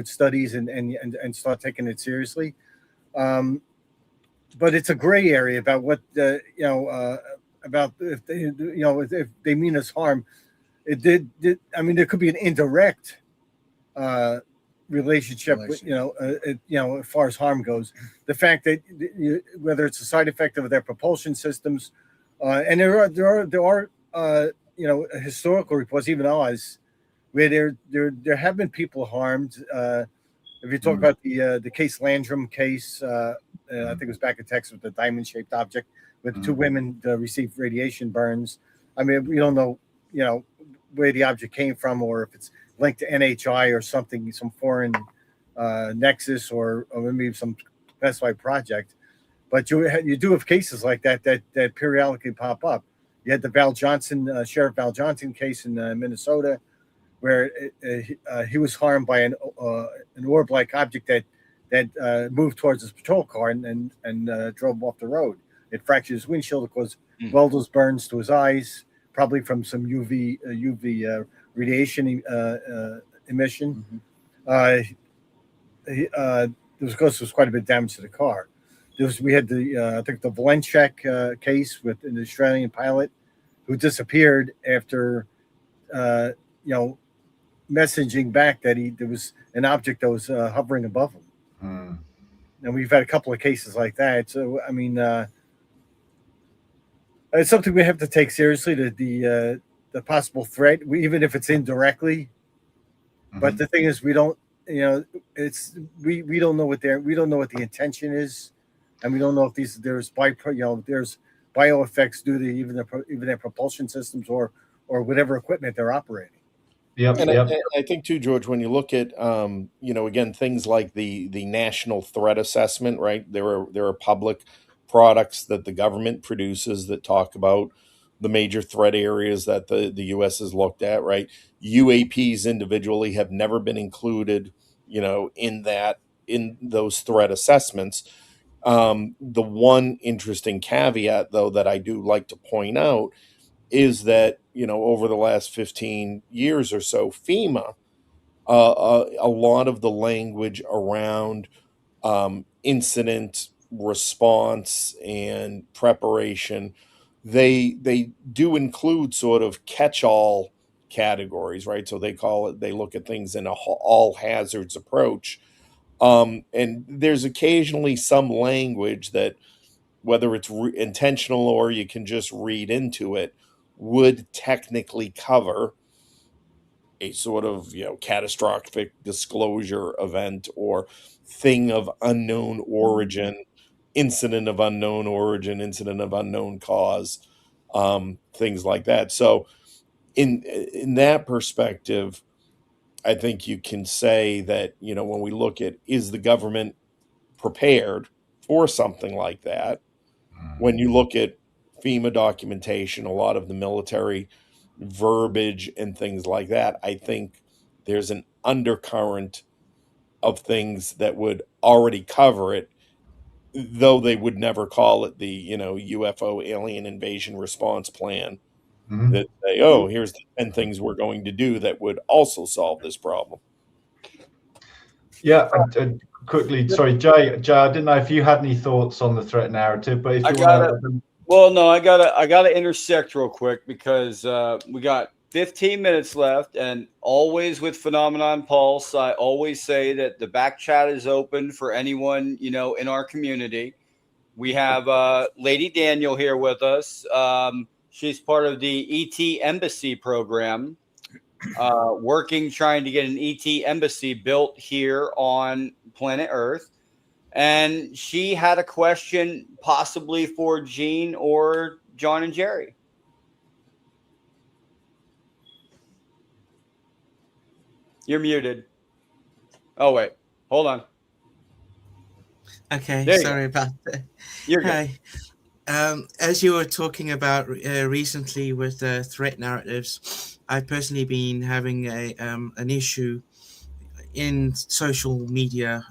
studies and start taking it seriously. But it's a gray area about what about if they mean us harm. I mean, there could be an indirect relationship, as far as harm goes. The fact that whether it's a side effect of their propulsion systems, and there are historical reports, even ours, where there have been people harmed. If you talk about the case Landrum case, I think it was back in Texas with the diamond-shaped object, with two women received radiation burns. I mean, we don't know, where the object came from, or if it's linked to NHI or something, some foreign nexus, or maybe some specified project. But you do have cases like that periodically pop up. You had the Sheriff Val Johnson case in Minnesota, where he was harmed by an orb-like object that moved towards his patrol car and drove off the road. It fractured his windshield. It caused welder's burns to his eyes, probably from some UV radiation emission. There was quite a bit of damage to the car. We had I think the Valenchek case with an Australian pilot who disappeared after messaging back that there was an object that was hovering above him. And we've had a couple of cases like that. So I mean, it's something we have to take seriously, the possible threat, even if it's indirectly. But the thing is, we don't know what the intention is, and we don't know if there's bioeffects due to even their propulsion systems or whatever equipment they're operating. I think too, George, when you look at again, things like the national threat assessment, right? There are public products that the government produces that talk about the major threat areas that the U.S. has looked at, right? UAPs individually have never been included, in those threat assessments. The one interesting caveat, though, that I do like to point out is that, over the last 15 years or so, FEMA, a lot of the language around incident response and preparation, they do include sort of catch-all categories, right? So they look at things in a all hazards approach. And there's occasionally some language that, whether it's intentional or you can just read into it, would technically cover a sort of, catastrophic disclosure event or thing of unknown origin, incident of unknown origin, incident of unknown cause, things like that. So in that perspective, I think you can say that, when we look at, is the government prepared for something like that? When you look at FEMA documentation, a lot of the military verbiage and things like that, I think there's an undercurrent of things that would already cover it, though they would never call it the, UFO alien invasion response plan, that say, oh, here's the 10 things we're going to do that would also solve this problem. Yeah, quickly, sorry, Jay, I didn't know if you had any thoughts on the threat narrative, but if you want to... Well, no, I gotta intersect real quick because we got 15 minutes left, and always with Phenomenon Pulse, I always say that the back chat is open for anyone, in our community. We have Lady Daniel here with us. She's part of the ET Embassy program, trying to get an ET Embassy built here on planet Earth. And she had a question possibly for Gene or John and Gerry. You're muted. Oh, wait. Hold on. Okay, sorry about that. You're good. Hi. As you were talking about recently with threat narratives, I've personally been having an issue in social media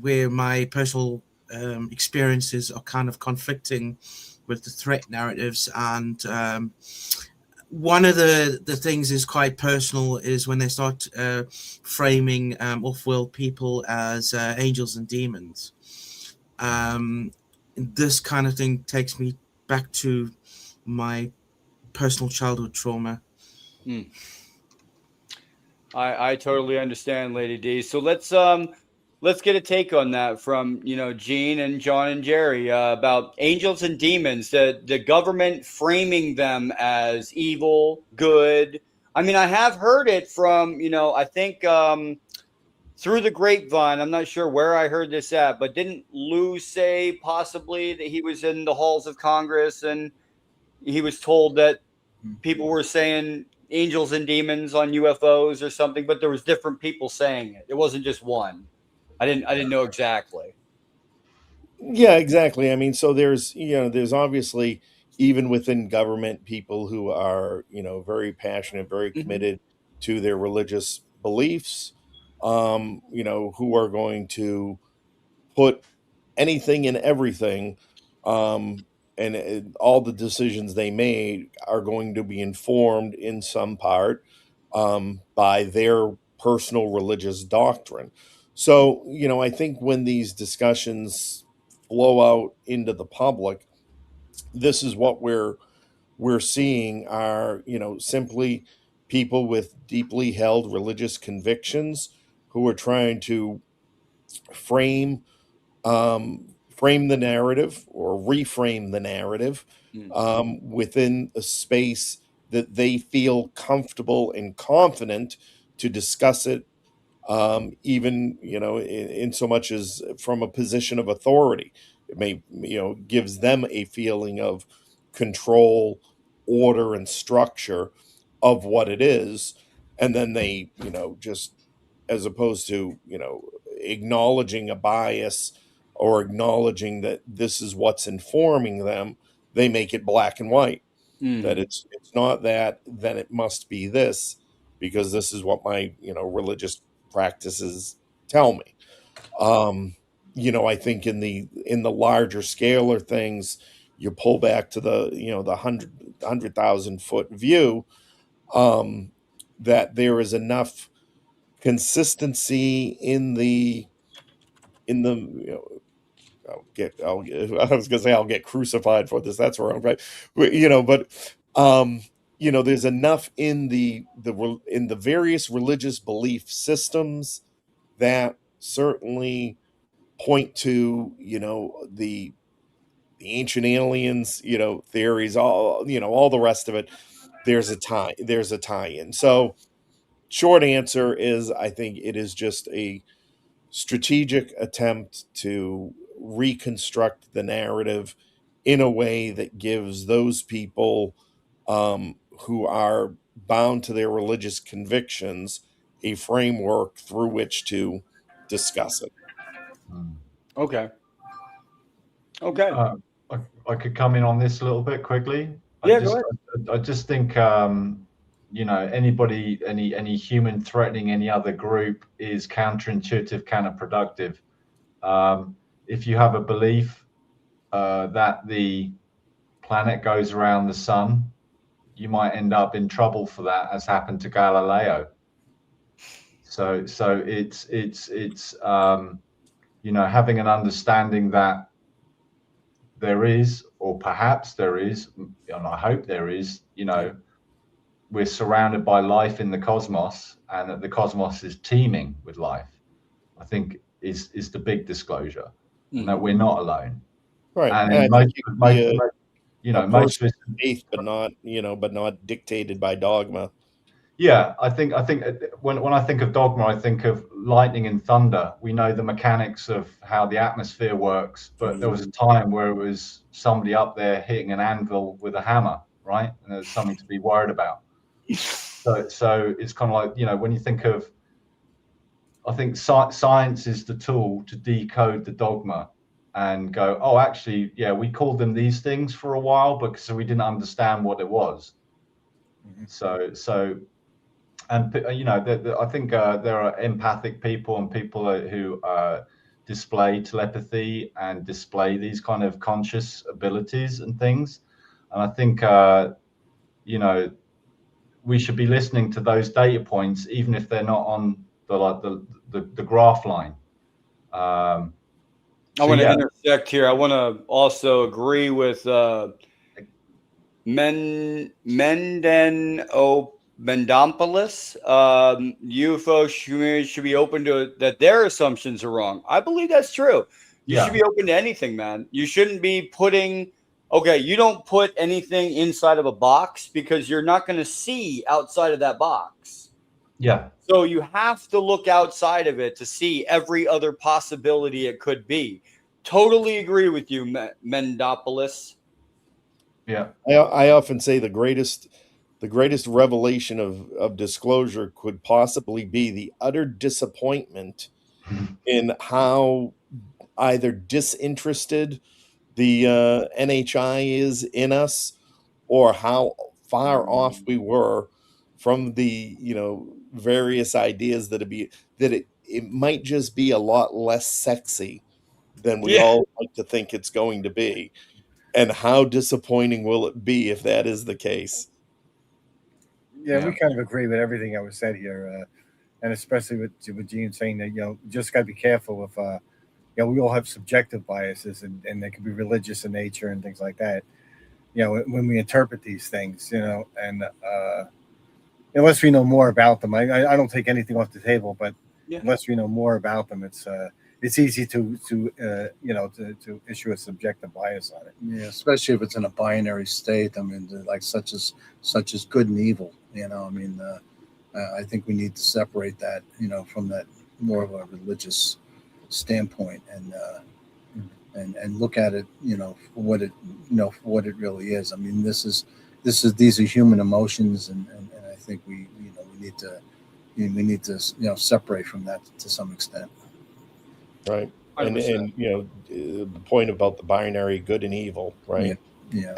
where my personal experiences are kind of conflicting with the threat narratives. And one of the things is quite personal is when they start framing off-world people as angels and demons. This kind of thing takes me back to my personal childhood trauma. I totally understand, Lady D. So let's get a take on that from Gene and John and Gerry about angels and demons. The government framing them as evil, good. I mean, I have heard it from I think through the grapevine. I'm not sure where I heard this at, but didn't Lou say possibly that he was in the halls of Congress and he was told that people were saying angels and demons on UFOs or something, but there was different people saying it. It wasn't just one. I didn't know exactly. Yeah, exactly. I mean, so there's obviously, even within government, people who are, very passionate, very committed to their religious beliefs, who are going to put anything and everything, and all the decisions they made are going to be informed in some part by their personal religious doctrine. So, I think when these discussions flow out into the public, this is what we're seeing are, simply people with deeply held religious convictions who are trying to frame the narrative or reframe the narrative within a space that they feel comfortable and confident to discuss it, even in so much as from a position of authority. It may gives them a feeling of control, order, and structure of what it is, and then they just, as opposed to acknowledging a bias or acknowledging that this is what's informing them, they make it black and white. That it's not that, then it must be this, because this is what my religious practices tell me. I think in the larger scale of things, you pull back to the the 100,000 foot view, that there is enough consistency in the I was gonna say I'll get crucified for this. That's wrong, right? But there's enough in the various religious belief systems that certainly point to, the ancient aliens, theories, all the rest of it. There's a tie-in. So short answer is, I think it is just a strategic attempt to reconstruct the narrative in a way that gives those people who are bound to their religious convictions a framework through which to discuss it. Okay. Okay. I could come in on this a little bit quickly. Yeah, go ahead. I just think, anybody, any human threatening any other group is counterintuitive, counterproductive. If you have a belief that the planet goes around the sun, you might end up in trouble for that, as happened to Galileo. So it's having an understanding that there is, or perhaps there is, and I hope there is, we're surrounded by life in the cosmos, and that the cosmos is teeming with life, I think is the big disclosure, and that we're not alone. Right. And most of us, faith, but not dictated by dogma. Yeah, I think when I think of dogma, I think of lightning and thunder. We know the mechanics of how the atmosphere works, but there was a time where it was somebody up there hitting an anvil with a hammer, right? And there's something to be worried about. So it's kind of like, when you think of, I think science is the tool to decode the dogma and go, oh, actually, yeah, we called them these things for a while because we didn't understand what it was. So. And I think there are empathic people and people who display telepathy and display these kind of conscious abilities and things. And I think we should be listening to those data points, even if they're not on the graph line. I want to intersect here. I want to also agree with Mendompoulos. UFO community should be open to that their assumptions are wrong. I believe that's true. You should be open to anything, man. You shouldn't be you don't put anything inside of a box because you're not going to see outside of that box. Yeah. So you have to look outside of it to see every other possibility it could be. Totally agree with you, Mendompoulos. Yeah. I often say the greatest revelation of disclosure could possibly be the utter disappointment in how either disinterested the NHI is in us, or how far off we were from the various ideas that it might just be a lot less sexy than we all like to think it's going to be. And how disappointing will it be if that is the case? Yeah, we kind of agree with everything that was said here, and especially with Gene saying that just got to be careful if we all have subjective biases, and they can be religious in nature and things like that. When we interpret these things, and unless we know more about them, I don't take anything off the table, but unless we know more about them, it's easy to issue a subjective bias on it. Yeah, especially if it's in a binary state. I mean, like such as good and evil. I think we need to separate that, from that more of a religious standpoint, and look at it, for what it really is. I mean, these are human emotions, and I think we need to separate from that to some extent. Right. And the point about the binary good and evil, right? Yeah.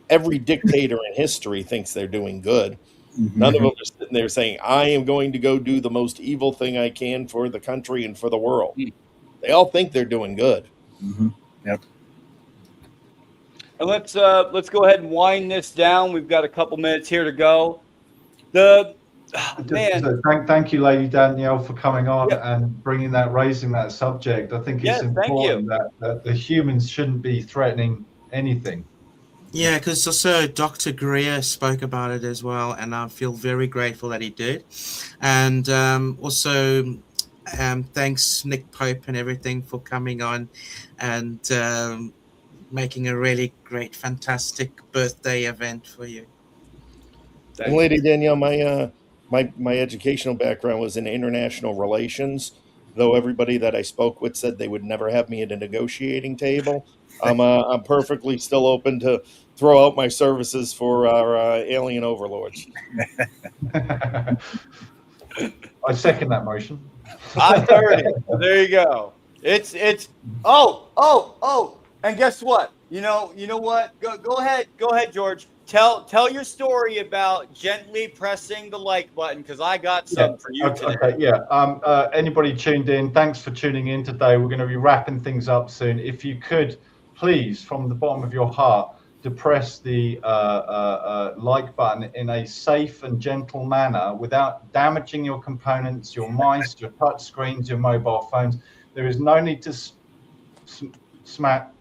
Every dictator in history thinks they're doing good. Mm-hmm. None of them are sitting there saying, I am going to go do the most evil thing I can for the country and for the world. They all think they're doing good. Mm-hmm. Yep. And let's go ahead and wind this down. We've got a couple minutes here to go. Thank you, Lady Danielle, for coming on and raising that subject. I think it's important that the humans shouldn't be threatening anything. Yeah, because also Dr. Greer spoke about it as well, and I feel very grateful that he did. And also, Thanks, Nick Pope and everything, for coming on and making a really great, fantastic birthday event for you. And Lady Danielle, my educational background was in international relations. Though everybody that I spoke with said they would never have me at a negotiating table, I'm perfectly still open to throw out my services for our alien overlords. I second that motion. I'm 30. There you go. It's and guess what? You know what? Go ahead, George. Tell your story about gently pressing the like button, because I got some for you today. Okay, yeah. Anybody tuned in, thanks for tuning in today. We're going to be wrapping things up soon. If you could, please, from the bottom of your heart, depress the like button in a safe and gentle manner without damaging your components, your mice, your touch screens, your mobile phones. There is no need to smack.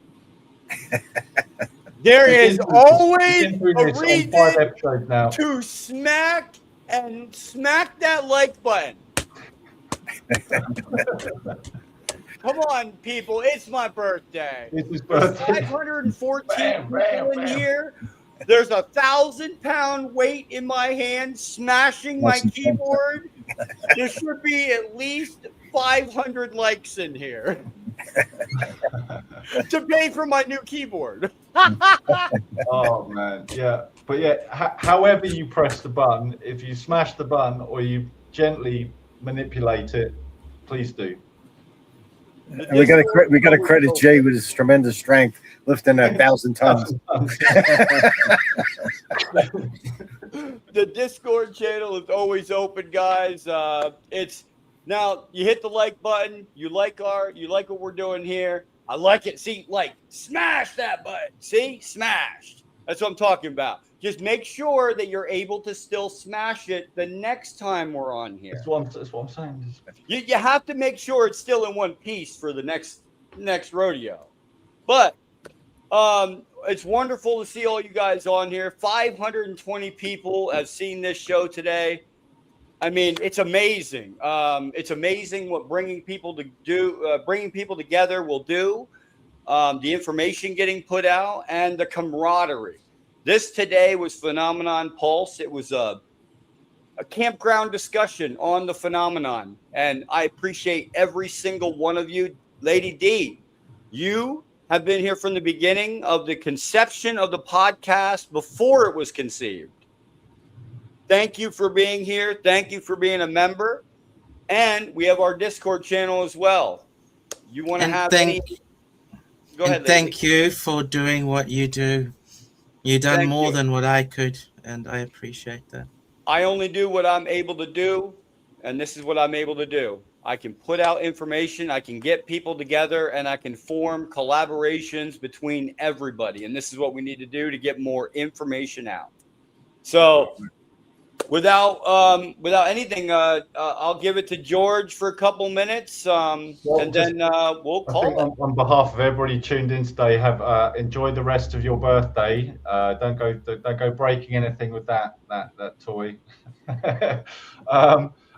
There is always a reason to smack that like button. Come on, people. It's my birthday. It's his There's birthday. 514 people in here. There's 1,000-pound weight in my hand smashing my keyboard. There should be at least 500 likes in here to pay for my new keyboard. Oh man, yeah. But yeah, however you press the button, if you smash the button or you gently manipulate it, please do. And we got to credit Jay with his tremendous strength, lifting 1,000 tons. The Discord channel is always open, guys. It's now you hit the like button. You like what we're doing here. I like it. See, smash that button. See, smashed. That's what I'm talking about. Just make sure that you're able to still smash it the next time we're on here. That's what I'm saying. You have to make sure it's still in one piece for the next rodeo. But it's wonderful to see all you guys on here. 520 people have seen this show today. I mean, it's amazing. It's amazing what bringing people together will do. The information getting put out and the camaraderie. This today was Phenomenon Pulse. It was a campground discussion on the phenomenon, and I appreciate every single one of you. Lady D, you have been here from the beginning of the conception of the podcast before it was conceived. Thank you for being here. Thank you for being a member. And we have our Discord channel as well. You want to have any? Go ahead, lady. Thank you for doing what you do. You've done more than what I could, and I appreciate that. I only do what I'm able to do, and this is what I'm able to do. I can put out information, I can get people together, and I can form collaborations between everybody. And this is what we need to do to get more information out. So without anything, I'll give it to George for a couple minutes, and then we'll call it. On behalf of everybody tuned in today, have enjoyed the rest of your birthday. Don't go breaking anything with that toy.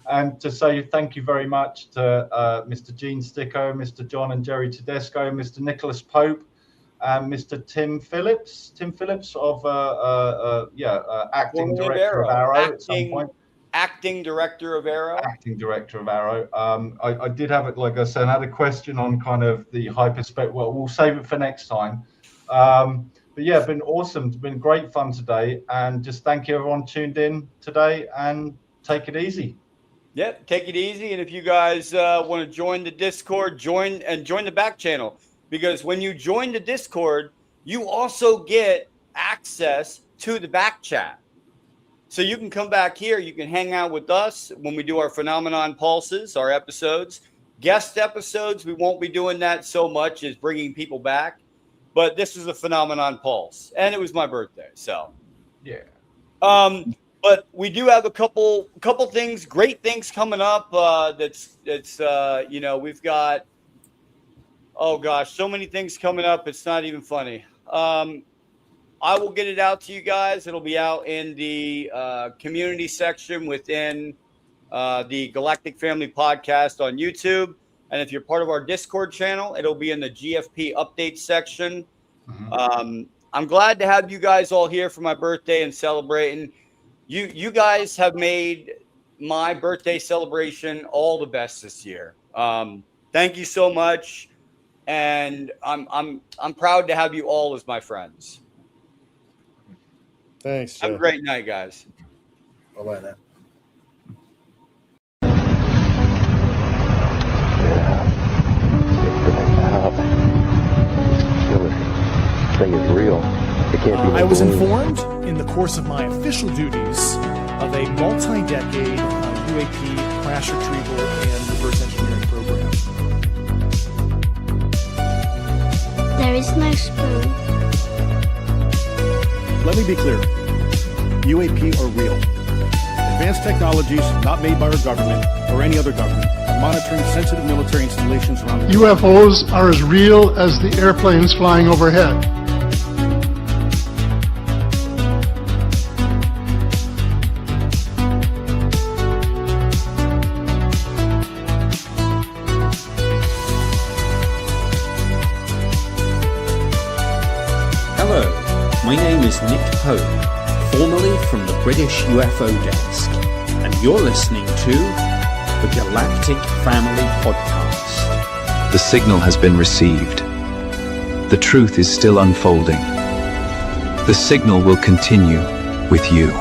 And to say thank you very much to Mr. Gene Sticco, Mr. John and Gerry Tedesco, Mr. Nicholas Pope, and Mr. Tim Phillips. Tim Phillips of acting director of AARO at some point. Acting director of AARO. Acting director of AARO. I did have it, like I said, I had a question on kind of the hyperspec. Well, we'll save it for next time. But yeah, it's been awesome. It's been great fun today, and just thank you everyone tuned in today, and take it easy. Yep, take it easy. And if you guys want to join the Discord, join the back channel, because when you join the Discord, you also get access to the back chat. So you can come back here. You can hang out with us when we do our Phenomenon Pulses, our episodes. Guest episodes, we won't be doing that so much as bringing people back. But this is a Phenomenon Pulse, and it was my birthday, so. Yeah. But we do have a couple things, great things coming up. We've got, oh gosh, so many things coming up. It's not even funny. I will get it out to you guys. It'll be out in the community section within the Galactic Family podcast on YouTube. And if you're part of our Discord channel, it'll be in the GFP update section. I'm glad to have you guys all here for my birthday and celebrating. You guys have made my birthday celebration all the best this year. Thank you so much, and I'm proud to have you all as my friends. Thanks. Have a great night, guys. Bye-bye now. Thing is real. It can't be. I was informed in the course of my official duties of a multi-decade UAP crash retrieval and reverse engineering program. There is no spoon. Let me be clear. UAP are real. Advanced technologies not made by our government or any other government are monitoring sensitive military installations around the world. UFOs are as real as the airplanes flying overhead. Hello, my name is Nick Pope, formerly from the British UFO Desk, and you're listening to the Galactic Family Podcast. The signal has been received. The truth is still unfolding. The signal will continue with you.